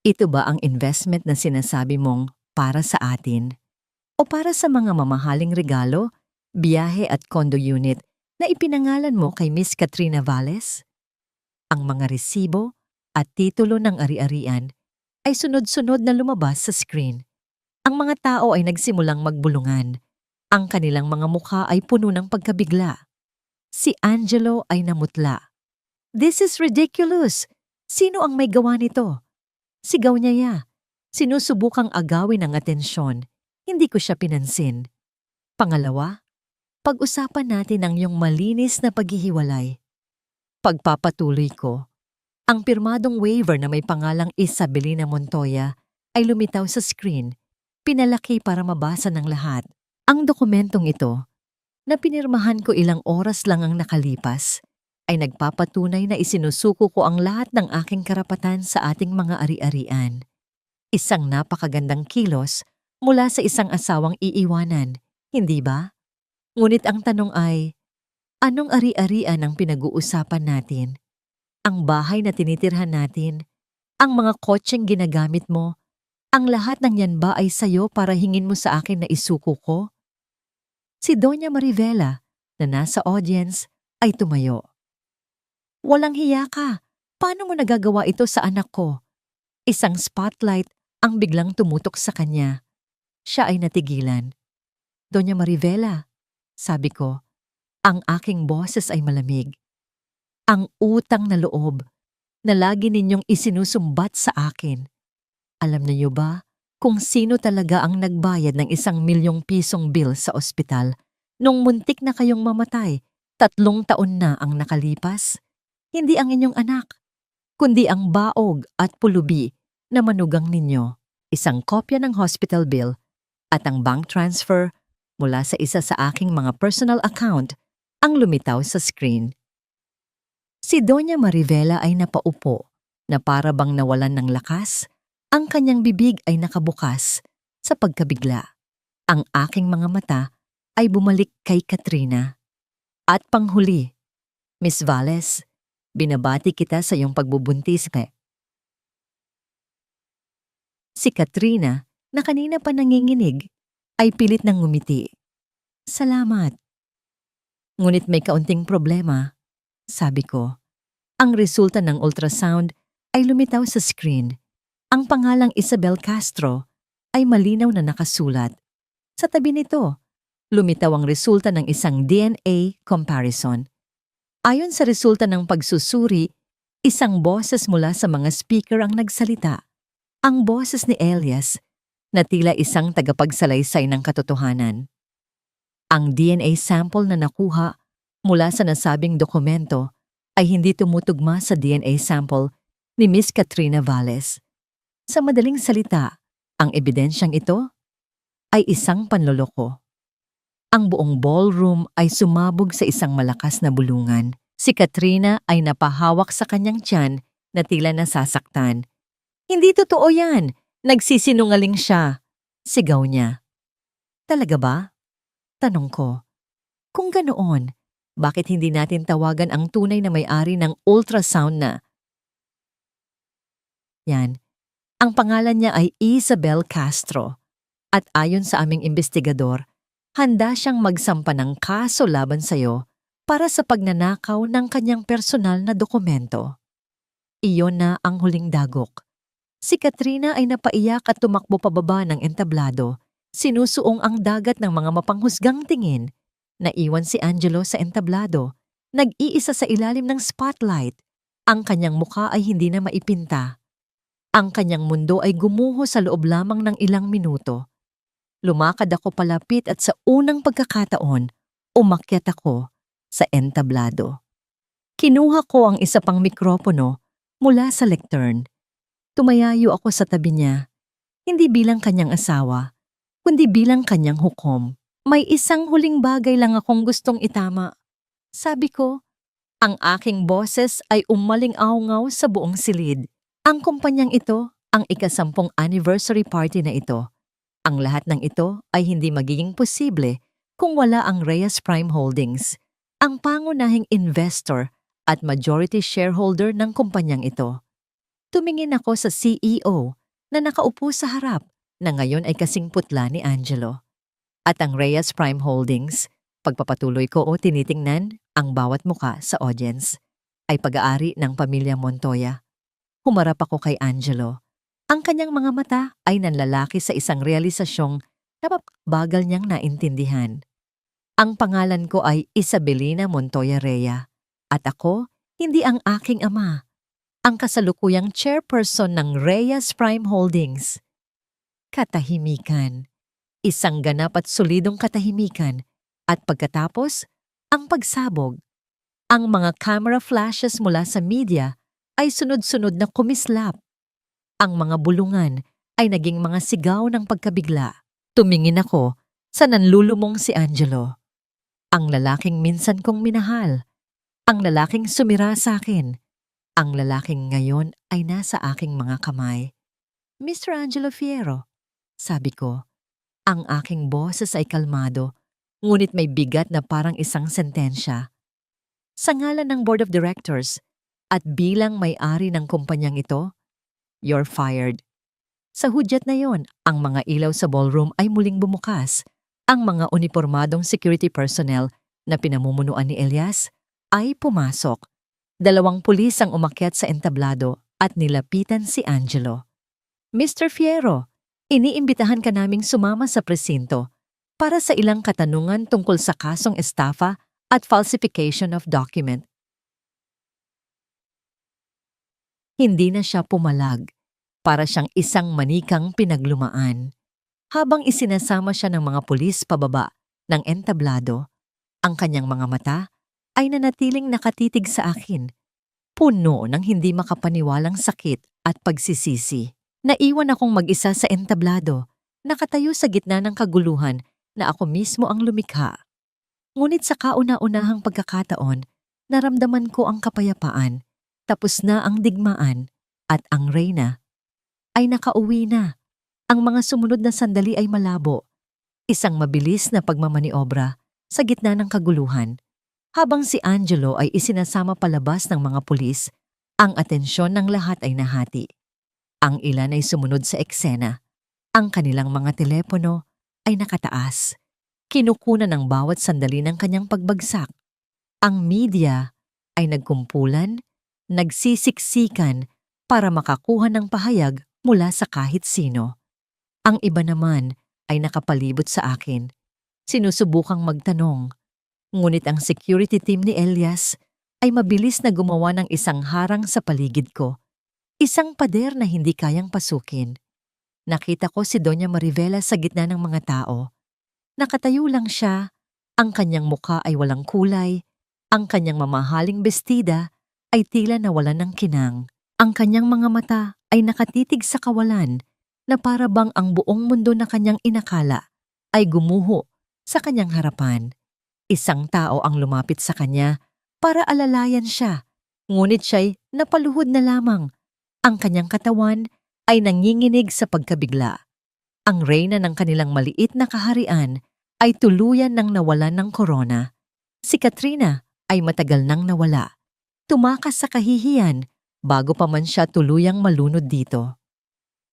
Ito ba ang investment na sinasabi mong para sa atin? O para sa mga mamahaling regalo, biyahe at condo unit na ipinangalan mo kay Miss Katrina Valles? Ang mga resibo at titulo ng ari-arian ay sunod-sunod na lumabas sa screen. Ang mga tao ay nagsimulang magbulungan. Ang kanilang mga mukha ay puno ng pagkabigla. Si Angelo ay namutla. "This is ridiculous! Sino ang may gawa nito?" Sigaw niya. Sinusubukang agawin ang atensyon. Hindi ko siya pinansin. Pangalawa, pag-usapan natin ang iyong malinis na paghihiwalay. Pagpapatuloy ko. Ang pirmadong waiver na may pangalang Isabelina Montoya ay lumitaw sa screen, pinalaki para mabasa ng lahat. Ang dokumentong ito, na pinirmahan ko ilang oras lang ang nakalipas, ay nagpapatunay na isinusuko ko ang lahat ng aking karapatan sa ating mga ari-arian. Isang napakagandang kilos mula sa isang asawang iiwanan, hindi ba? Ngunit ang tanong ay, anong ari-arian ang pinag-uusapan natin? Ang bahay na tinitirhan natin? Ang mga kotseng ginagamit mo? Ang lahat ng yan ba ay sayo para hingin mo sa akin na isuko ko? Si Doña Marivela, na nasa audience, ay tumayo. "Walang hiya ka. Paano mo nagagawa ito sa anak ko?" Isang spotlight ang biglang tumutok sa kanya. Siya ay natigilan. "Doña Marivela," sabi ko, ang aking boses ay malamig. "Ang utang na loob na lagi ninyong isinusumbat sa akin. Alam niyo ba kung sino talaga ang nagbayad ng 1 milyong pisong bill sa ospital nung muntik na kayong mamatay? 3 taon na ang nakalipas. Hindi ang inyong anak, kundi ang baog at pulubi na manugang ninyo. Isang kopya ng hospital bill at ang bank transfer mula sa isa sa aking mga personal account ang lumitaw sa screen." Si Doña Marivela ay napaupo na para bang nawalan ng lakas. Ang kanyang bibig ay nakabukas sa pagkabigla. Ang aking mga mata ay bumalik kay Katrina. "At panghuli, Miss Valles, binabati kita sa iyong pagbubuntis." Si Katrina, na kanina pa nanginginig, ay pilit nang ngumiti. "Salamat." Ngunit may kaunting problema, sabi ko. Ang resulta ng ultrasound ay lumitaw sa screen. Ang pangalang Isabel Castro ay malinaw na nakasulat. Sa tabi nito, lumitaw ang resulta ng isang DNA comparison. Ayon sa resulta ng pagsusuri, isang boses mula sa mga speaker ang nagsalita. Ang boses ni Elias na tila isang tagapagsalaysay ng katotohanan. Ang DNA sample na nakuha mula sa nasabing dokumento ay hindi tumutugma sa DNA sample ni Miss Katrina Valles. Sa madaling salita, ang ebidensyang ito ay isang panloloko. Ang buong ballroom ay sumabog sa isang malakas na bulungan. Si Katrina ay napahawak sa kanyang tiyan na tila nasasaktan. "Hindi totoo yan! Nagsisinungaling siya!" sigaw niya. "Talaga ba?" tanong ko. "Kung ganoon, bakit hindi natin tawagan ang tunay na may-ari ng ultrasound na?" Yan. Ang pangalan niya ay Isabel Castro. At ayon sa aming investigador, Handa siyang magsampa ng kaso laban sa'yo para sa pagnanakaw ng kanyang personal na dokumento. Iyon na ang huling dagok. Si Katrina ay napaiyak at tumakbo pababa ng entablado. Sinusuong ang dagat ng mga mapanghusgang tingin. Naiwan si Angelo sa entablado. Nag-iisa sa ilalim ng spotlight. Ang kanyang mukha ay hindi na maipinta. Ang kanyang mundo ay gumuho sa loob lamang ng ilang minuto. Lumakad ako palapit at sa unang pagkakataon, umakyat ako sa entablado. Kinuha ko ang isa pang mikropono mula sa lectern. Tumayayo ako sa tabi niya, hindi bilang kanyang asawa, kundi bilang kanyang hukom. May isang huling bagay lang akong gustong itama. Sabi ko, ang aking boses ay umaling-aungaw sa buong silid. Ang kumpanyang ito, ang ika-10 anniversary party na ito. Ang lahat ng ito ay hindi magiging posible kung wala ang Reyes Prime Holdings, ang pangunahing investor at majority shareholder ng kumpanyang ito. Tumingin ako sa CEO na nakaupo sa harap na ngayon ay kasing putla ni Angelo. At ang Reyes Prime Holdings, pagpapatuloy ko o tinitingnan ang bawat muka sa audience, ay pag-aari ng pamilya Montoya. Humarap ako kay Angelo. Ang kanyang mga mata ay nanlalaki sa isang realisasyong bagal niyang naintindihan. Ang pangalan ko ay Isabelina Montoya Rhea at ako hindi ang aking ama, ang kasalukuyang chairperson ng Reyes Prime Holdings. Katahimikan. Isang ganap at solidong katahimikan at pagkatapos, ang pagsabog. Ang mga camera flashes mula sa media ay sunod-sunod na kumislap. Ang mga bulungan ay naging mga sigaw ng pagkabigla. Tumingin ako sa nanlulumong si Angelo. Ang lalaking minsan kong minahal. Ang lalaking sumira sa akin. Ang lalaking ngayon ay nasa aking mga kamay. Mr. Angelo Fierro, sabi ko. Ang aking boses ay kalmado, ngunit may bigat na parang isang sentensya. Sa ngalan ng Board of Directors at bilang may-ari ng kumpanyang ito, you're fired. Sa hudyat na yon, ang mga ilaw sa ballroom ay muling bumukas. Ang mga unipormadong security personnel na pinamumunuan ni Elias ay pumasok. 2 pulis ang umakyat sa entablado at nilapitan si Angelo. Mr. Fierro, iniimbitahan ka naming sumama sa presinto para sa ilang katanungan tungkol sa kasong estafa at falsification of document. Hindi na siya pumalag, para siyang isang manikang pinaglumaan. Habang isinasama siya ng mga pulis pababa ng entablado, ang kanyang mga mata ay nanatiling nakatitig sa akin, puno ng hindi makapaniwalang sakit at pagsisisi. Naiwan akong mag-isa sa entablado, nakatayo sa gitna ng kaguluhan na ako mismo ang lumikha. Ngunit sa kauna-unahang pagkakataon, naramdaman ko ang kapayapaan. Tapos na ang digmaan at ang reyna ay nakauwi na. Ang mga sumunod na sandali ay malabo. Isang mabilis na pagmamaniobra sa gitna ng kaguluhan. Habang si Angelo ay isinasama palabas ng mga pulis, ang atensyon ng lahat ay nahati. Ang ilan ay sumunod sa eksena. Ang kanilang mga telepono ay nakataas. Kinukunan ng bawat sandali ng kanyang pagbagsak. Ang media ay nagkumpulan, nagsisiksikan para makakuha ng pahayag mula sa kahit sino. Ang iba naman ay nakapalibot sa akin. Sinusubukang magtanong. Ngunit ang security team ni Elias ay mabilis na gumawa ng isang harang sa paligid ko. Isang pader na hindi kayang pasukin. Nakita ko si Doña Marivela sa gitna ng mga tao. Nakatayo lang siya. Ang kanyang mukha ay walang kulay. Ang kanyang mamahaling bestida ay tila nawalan ng kinang. Ang kanyang mga mata ay nakatitig sa kawalan na para bang ang buong mundo na kanyang inakala ay gumuho sa kanyang harapan. Isang tao ang lumapit sa kanya para alalayan siya, ngunit siya'y napaluhod na lamang. Ang kanyang katawan ay nanginginig sa pagkabigla. Ang reyna ng kanilang maliit na kaharian ay tuluyan ng nawalan ng korona. Si Katrina ay matagal nang nawala. Tumakas sa kahihiyan bago pa man siya tuluyang malunod dito.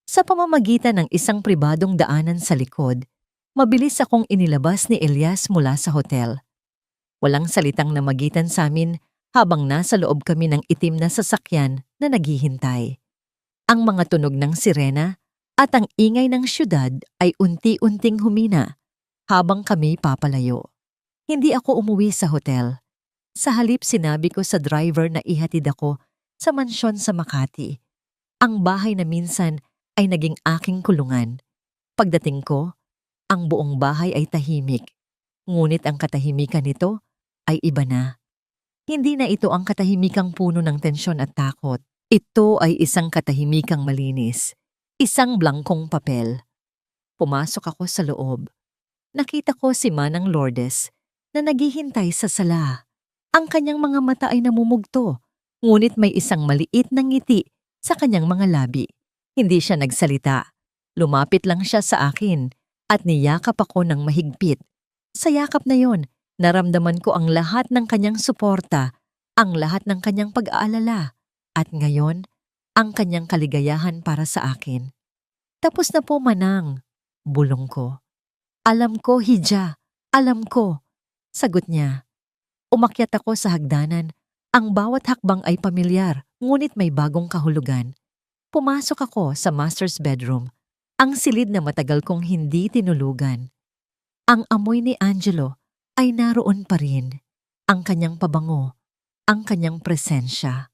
Sa pamamagitan ng isang pribadong daanan sa likod, Mabilis akong inilabas ni Elias mula sa hotel. Walang salitang namagitan sa amin habang nasa loob kami ng itim na sasakyan na naghihintay. Ang mga tunog ng sirena at ang ingay ng syudad ay unti-unting humina habang kami papalayo. Hindi ako umuwi sa hotel. Sa halip sinabi ko sa driver na ihatid ako sa mansyon sa Makati. Ang bahay na minsan ay naging aking kulungan. Pagdating ko, ang buong bahay ay tahimik. Ngunit ang katahimikan nito ay iba na. Hindi na ito ang katahimikang puno ng tensyon at takot. Ito ay isang katahimikang malinis. Isang blangkong papel. Pumasok ako sa loob. Nakita ko si Manang Lourdes na naghihintay sa sala. Ang kanyang mga mata ay namumugto, ngunit may isang maliit na ngiti sa kanyang mga labi. Hindi siya nagsalita. Lumapit lang siya sa akin at niyakap ako ng mahigpit. Sa yakap na yon, naramdaman ko ang lahat ng kanyang suporta, ang lahat ng kanyang pag-aalala, at ngayon, ang kanyang kaligayahan para sa akin. Tapos na po, Manang, bulong ko. Alam ko, Hija, alam ko, sagot niya. Umakyat ako sa hagdanan. Ang bawat hakbang ay pamilyar, ngunit may bagong kahulugan. Pumasok ako sa master's bedroom, ang silid na matagal kong hindi tinulugan. Ang amoy ni Angelo ay naroon pa rin. Ang kanyang pabango, ang kanyang presensya.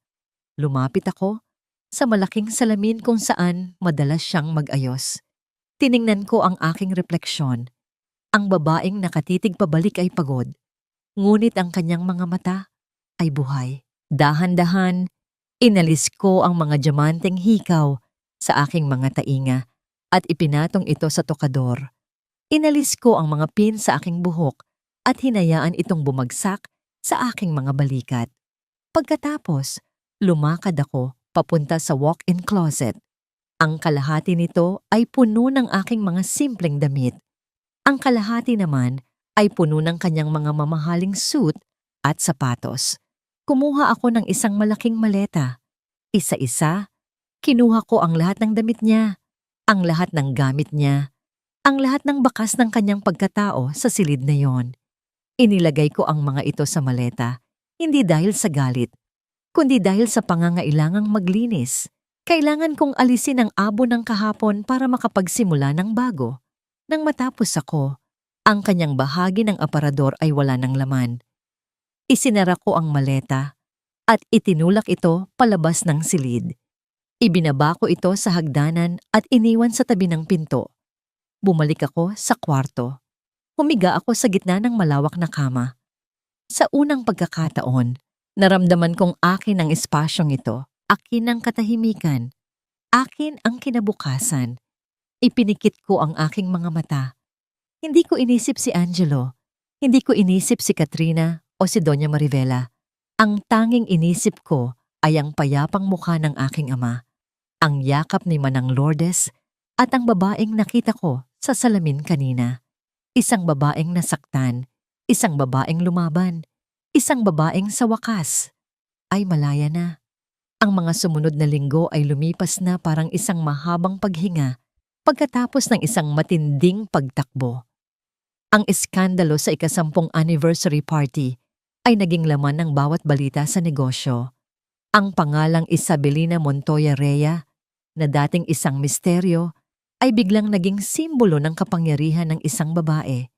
Lumapit ako sa malaking salamin kung saan madalas siyang mag-ayos. Tiningnan ko ang aking refleksyon. Ang babaeng nakatitig pabalik ay pagod. Ngunit ang kanyang mga mata ay buhay. Dahan-dahan, inalis ko ang mga diamanteng hikaw sa aking mga tainga at ipinatong ito sa tokador. Inalis ko ang mga pin sa aking buhok at hinayaan itong bumagsak sa aking mga balikat. Pagkatapos, lumakad ako papunta sa walk-in closet. Ang kalahati nito ay puno ng aking mga simpleng damit. Ang kalahati naman ay puno ng kanyang mga mamahaling suit at sapatos. Kumuha ako ng isang malaking maleta. Isa-isa, kinuha ko ang lahat ng damit niya, ang lahat ng gamit niya, ang lahat ng bakas ng kanyang pagkatao sa silid na yon. Inilagay ko ang mga ito sa maleta, hindi dahil sa galit, kundi dahil sa pangangailangang maglinis. Kailangan kong alisin ang abo ng kahapon para makapagsimula ng bago. Nang matapos ako, ang kanyang bahagi ng aparador ay wala ng laman. Isinara ko ang maleta at itinulak ito palabas ng silid. Ibinaba ko ito sa hagdanan at iniwan sa tabi ng pinto. Bumalik ako sa kwarto. Humiga ako sa gitna ng malawak na kama. Sa unang pagkakataon, naramdaman kong akin ang espasyong ito, akin ang katahimikan, akin ang kinabukasan. Ipinikit ko ang aking mga mata. Hindi ko inisip si Angelo, hindi ko inisip si Katrina o si Doña Marivela. Ang tanging inisip ko ay ang payapang mukha ng aking ama, ang yakap ni Manang Lourdes at ang babaeng nakita ko sa salamin kanina. Isang babaeng nasaktan, isang babaeng lumaban, isang babaeng sa wakas ay malaya na. Ang mga sumunod na linggo ay lumipas na parang isang mahabang paghinga pagkatapos ng isang matinding pagtakbo. Ang iskandalo sa ika-10 anniversary party ay naging laman ng bawat balita sa negosyo. Ang pangalang Isabelina Montoya Rea, na dating isang misteryo, ay biglang naging simbolo ng kapangyarihan ng isang babae.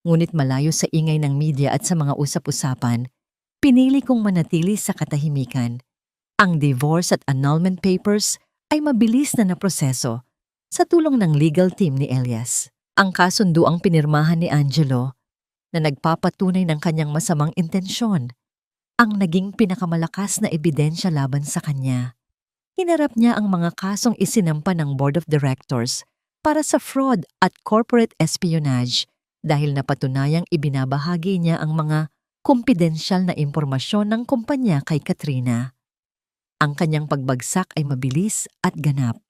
Ngunit malayo sa ingay ng media at sa mga usap-usapan, pinili kong manatili sa katahimikan. Ang divorce at annulment papers ay mabilis na naproseso sa tulong ng legal team ni Elias. Ang kasunduang pinirmahan ni Angelo na nagpapatunay ng kanyang masamang intensyon ang naging pinakamalakas na ebidensya laban sa kanya. Hinarap niya ang mga kasong isinampa ng Board of Directors para sa fraud at corporate espionage dahil napatunayang ibinabahagi niya ang mga kumpidensyal na impormasyon ng kumpanya kay Katrina. Ang kanyang pagbagsak ay mabilis at ganap.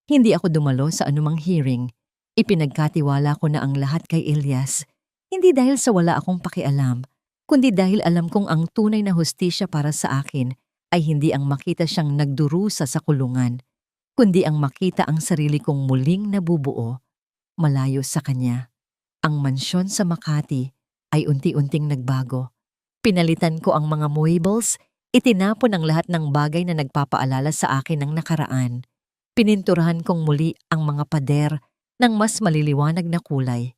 Hindi ako dumalo sa anumang hearing. Ipinagkatiwala ko na ang lahat kay Elias, hindi dahil sa wala akong pakialam, kundi dahil alam kong ang tunay na hustisya para sa akin ay hindi ang makita siyang nagdurusa sa kulungan, kundi ang makita ang sarili kong muling nabubuo. malayo sa kanya. Ang mansyon sa Makati ay unti-unting nagbago. Pinalitan ko ang mga muebles, itinapon ang lahat ng bagay na nagpapaalala sa akin ng nakaraan. Pininturahan kong muli ang mga pader ng mas maliliwanag na kulay.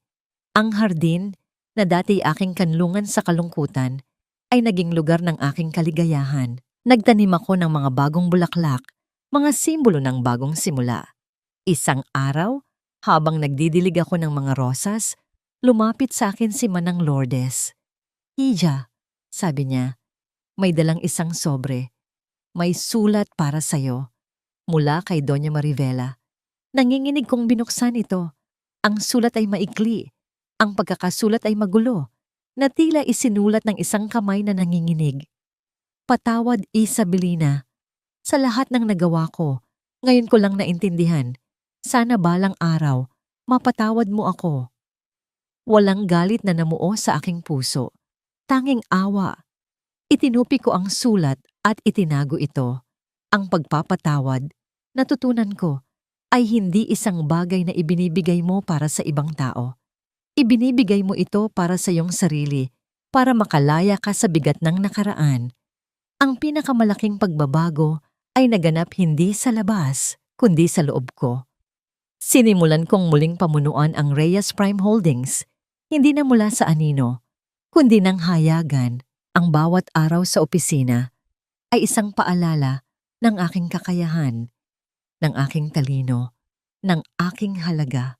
Ang hardin, na dati aking kanlungan sa kalungkutan, ay naging lugar ng aking kaligayahan. Nagtanim ako ng mga bagong bulaklak, mga simbolo ng bagong simula. Isang araw, habang nagdidilig ako ng mga rosas, lumapit sa akin si Manang Lourdes. "Hija," sabi niya, "may dalang isang sobre. May sulat para sa'yo, mula kay Doña Marivela." Nanginginig kong binuksan ito. Ang sulat ay maikli. Ang pagkakasulat ay magulo, na tila isinulat ng isang kamay na nanginginig. "Patawad, Isabelina, sa lahat ng nagawa ko. Ngayon ko lang naintindihan. Sana balang araw, mapatawad mo ako." Walang galit na namuo sa aking puso. Tanging awa. Itinupi ko ang sulat at itinago ito. Ang pagpapatawad, natutunan ko, ay hindi isang bagay na ibinibigay mo para sa ibang tao. Ibinibigay mo ito para sa iyong sarili, para makalaya ka sa bigat ng nakaraan. Ang pinakamalaking pagbabago ay naganap hindi sa labas, kundi sa loob ko. Sinimulan kong muling pamunuan ang Reyes Prime Holdings, hindi na mula sa anino, kundi ng hayagan. Ang bawat araw sa opisina ay isang paalala ng aking kakayahan, ng aking talino, ng aking halaga.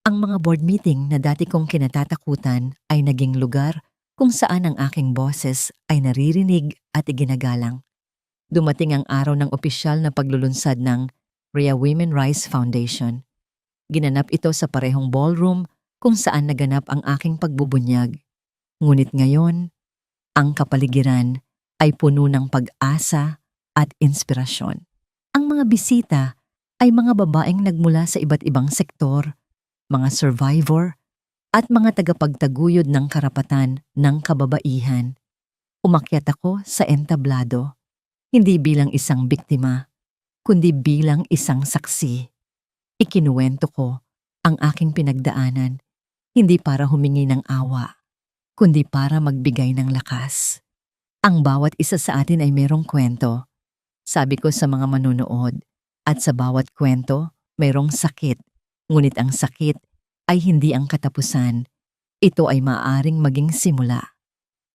Ang mga board meeting na dati kong kinatatakutan ay naging lugar kung saan ang aking boses ay naririnig at iginagalang. Dumating ang araw ng opisyal na paglulunsad ng Rhea Women Rise Foundation. Ginanap ito sa parehong ballroom kung saan naganap ang aking pagbubunyag. Ngunit ngayon, ang kapaligiran ay puno ng pag-asa at inspirasyon. Ang mga bisita ay mga babaeng nagmula sa iba't ibang sektor, mga survivor, at mga tagapagtaguyod ng karapatan ng kababaihan. Umakyat ako sa entablado, hindi bilang isang biktima, kundi bilang isang saksi. Ikinuwento ko ang aking pinagdaanan, hindi para humingi ng awa, kundi para magbigay ng lakas. Ang bawat isa sa atin ay merong kwento, sabi ko sa mga manunood, at sa bawat kwento, merong sakit. Ngunit ang sakit ay hindi ang katapusan. Ito ay maaaring maging simula.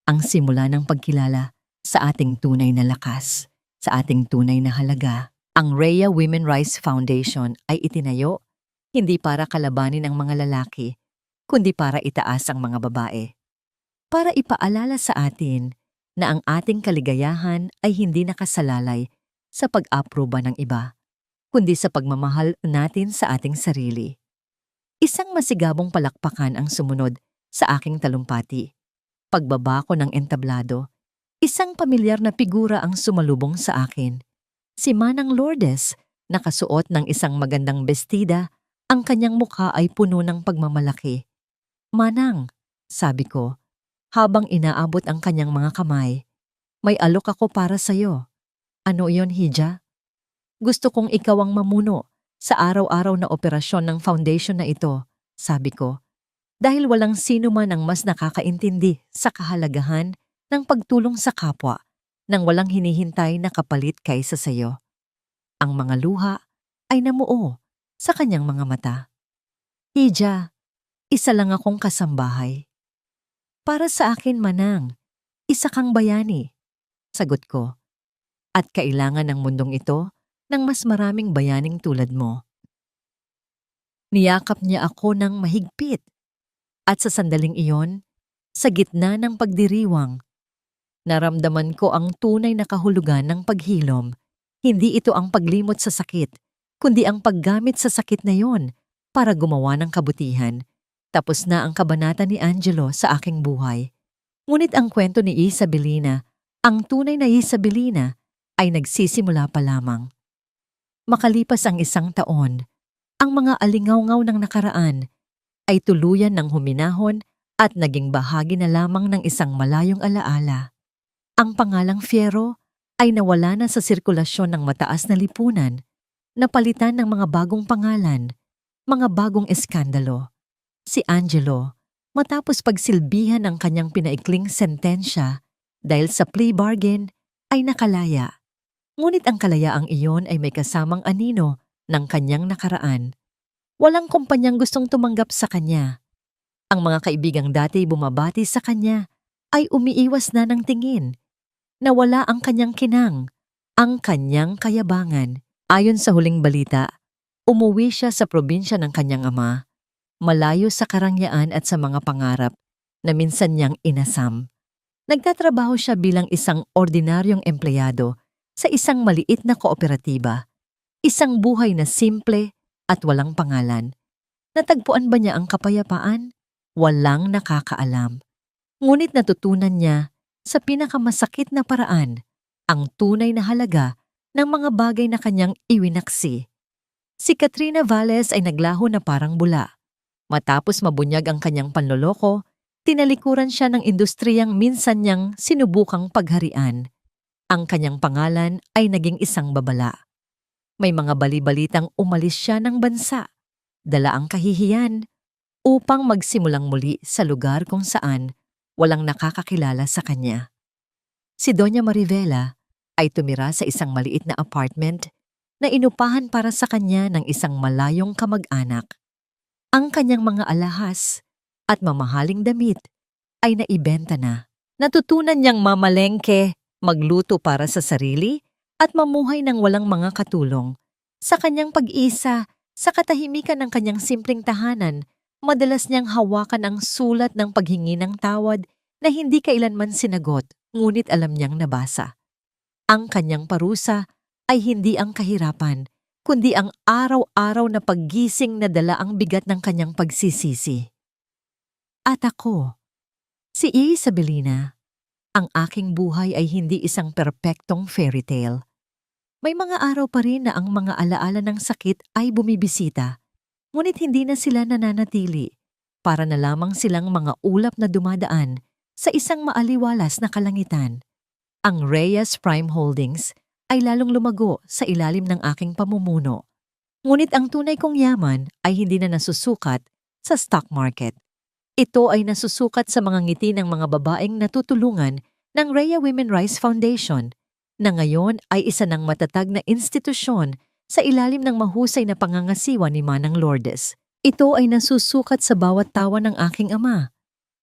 Ang simula ng pagkilala sa ating tunay na lakas, sa ating tunay na halaga. Ang Rhea Women Rise Foundation ay itinayo hindi para kalabanin ang mga lalaki, kundi para itaas ang mga babae. Para ipaalala sa atin na ang ating kaligayahan ay hindi nakasalalay sa pag-aproba ng iba, kundi sa pagmamahal natin sa ating sarili. Isang masigabong palakpakan ang sumunod sa aking talumpati. Pagbaba ko ng entablado, isang pamilyar na figura ang sumalubong sa akin. Si Manang Lourdes, nakasuot ng isang magandang bestida, ang kanyang mukha ay puno ng pagmamalaki. "Manang," sabi ko, habang inaabot ang kanyang mga kamay, "may alok ako para sa'yo." "Ano iyon, Hija?" "Gusto kong ikaw ang mamuno sa araw-araw na operasyon ng foundation na ito," sabi ko, "dahil walang sino man ang mas nakakaintindi sa kahalagahan ng pagtulong sa kapwa nang walang hinihintay na kapalit kaysa sayo." Ang mga luha ay namuo sa kanyang mga mata. "Hija, isa lang akong kasambahay." "Para sa akin, Manang, isa kang bayani," sagot ko, "at kailangan ng mundong ito ng mas maraming bayaning tulad mo." Niyakap niya ako ng mahigpit, at sa sandaling iyon, sa gitna ng pagdiriwang, naramdaman ko ang tunay na kahulugan ng paghilom. Hindi ito ang paglimot sa sakit, kundi ang paggamit sa sakit na yon para gumawa ng kabutihan. Tapos na ang kabanata ni Angelo sa aking buhay. Ngunit ang kwento ni Isabelina, ang tunay na Isabelina, ay nagsisimula pa lamang. Makalipas ang 1 taon, ang mga alingaw-ngaw ng nakaraan ay tuluyan ng huminahon at naging bahagi na lamang ng isang malayong alaala. Ang pangalang Fiero ay nawala na sa sirkulasyon ng mataas na lipunan, napalitan ng mga bagong pangalan, mga bagong eskandalo. Si Angelo, matapos pagsilbihan ng kanyang pinaikling sentensya dahil sa plea bargain, ay nakalaya. Ngunit ang kalayaang iyon ay may kasamang anino ng kanyang nakaraan. Walang kumpanyang gustong tumanggap sa kanya. Ang mga kaibigang dati bumabati sa kanya ay umiiwas na ng tingin. Nawala ang kanyang kinang, ang kanyang kayabangan. Ayon sa huling balita, umuwi siya sa probinsya ng kanyang ama, malayo sa karangyaan at sa mga pangarap na minsan niyang inasam. Nagtatrabaho siya bilang isang ordinaryong empleyado sa isang maliit na kooperatiba. Isang buhay na simple at walang pangalan. Natagpuan ba niya ang kapayapaan? Walang nakakaalam. Ngunit natutunan niya sa pinakamasakit na paraan ang tunay na halaga ng mga bagay na kanyang iwinaksi. Si Katrina Valles ay naglaho na parang bula. Matapos mabunyag ang kanyang panloloko, tinalikuran siya ng industriyang minsan niyang sinubukang pagharian. Ang kanyang pangalan ay naging isang babala. May mga bali-balitang umalis siya ng bansa, dala ang kahihiyan, upang magsimulang muli sa lugar kung saan walang nakakakilala sa kanya. Si Doña Marivela ay tumira sa isang maliit na apartment na inupahan para sa kanya ng isang malayong kamag-anak. Ang kanyang mga alahas at mamahaling damit ay naibenta na. Natutunan niyang mamalengke, magluto para sa sarili at mamuhay ng walang mga katulong. Sa kanyang pag-isa, sa katahimikan ng kanyang simpleng tahanan, madalas niyang hawakan ang sulat ng paghingi ng tawad na hindi kailanman sinagot, ngunit alam niyang nabasa. Ang kanyang parusa ay hindi ang kahirapan, kundi ang araw-araw na paggising na dala ang bigat ng kanyang pagsisisi. At ako, si Isabelina, ang aking buhay ay hindi isang perpektong fairy tale. May mga araw pa rin na ang mga alaala ng sakit ay bumibisita, ngunit hindi na sila nananatili, para na lamang silang mga ulap na dumadaan sa isang maaliwalas na kalangitan. Ang Reyes Prime Holdings ay lalong lumago sa ilalim ng aking pamumuno. Ngunit ang tunay kong yaman ay hindi na nasusukat sa stock market. Ito ay nasusukat sa mga ngiti ng mga babaeng natutulungan ng Rhea Women Rights Foundation, na ngayon ay isa ng matatag na institusyon sa ilalim ng mahusay na pangangasiwa ni Manang Lourdes. Ito ay nasusukat sa bawat tawa ng aking ama,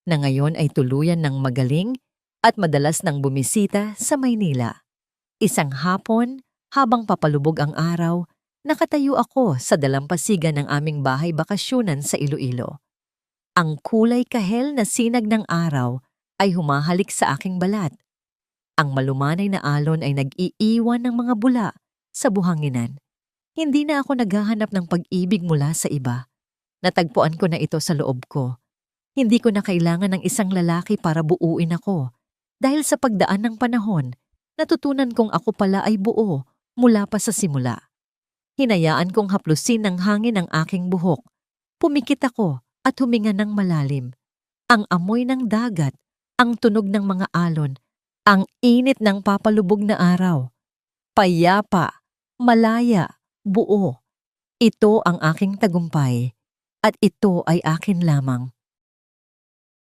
na ngayon ay tuluyan ng magaling at madalas nang bumisita sa Maynila. Isang hapon, habang papalubog ang araw, nakatayo ako sa dalampasigan ng aming bahay bakasyonan sa Iloilo. Ang kulay kahel na sinag ng araw ay humahalik sa aking balat. Ang malumanay na alon ay nag-iiwan ng mga bula sa buhanginan. Hindi na ako naghahanap ng pag-ibig mula sa iba. Natagpuan ko na ito sa loob ko. Hindi ko na kailangan ng isang lalaki para buuin ako. Dahil sa pagdaan ng panahon, natutunan kong ako pala ay buo mula pa sa simula. Hinayaan kong haplusin ng hangin ang aking buhok. Pumikit ako at huminga ng malalim. Ang amoy ng dagat, ang tunog ng mga alon, ang init ng papalubog na araw. Payapa, malaya, buo. Ito ang aking tagumpay at ito ay akin lamang.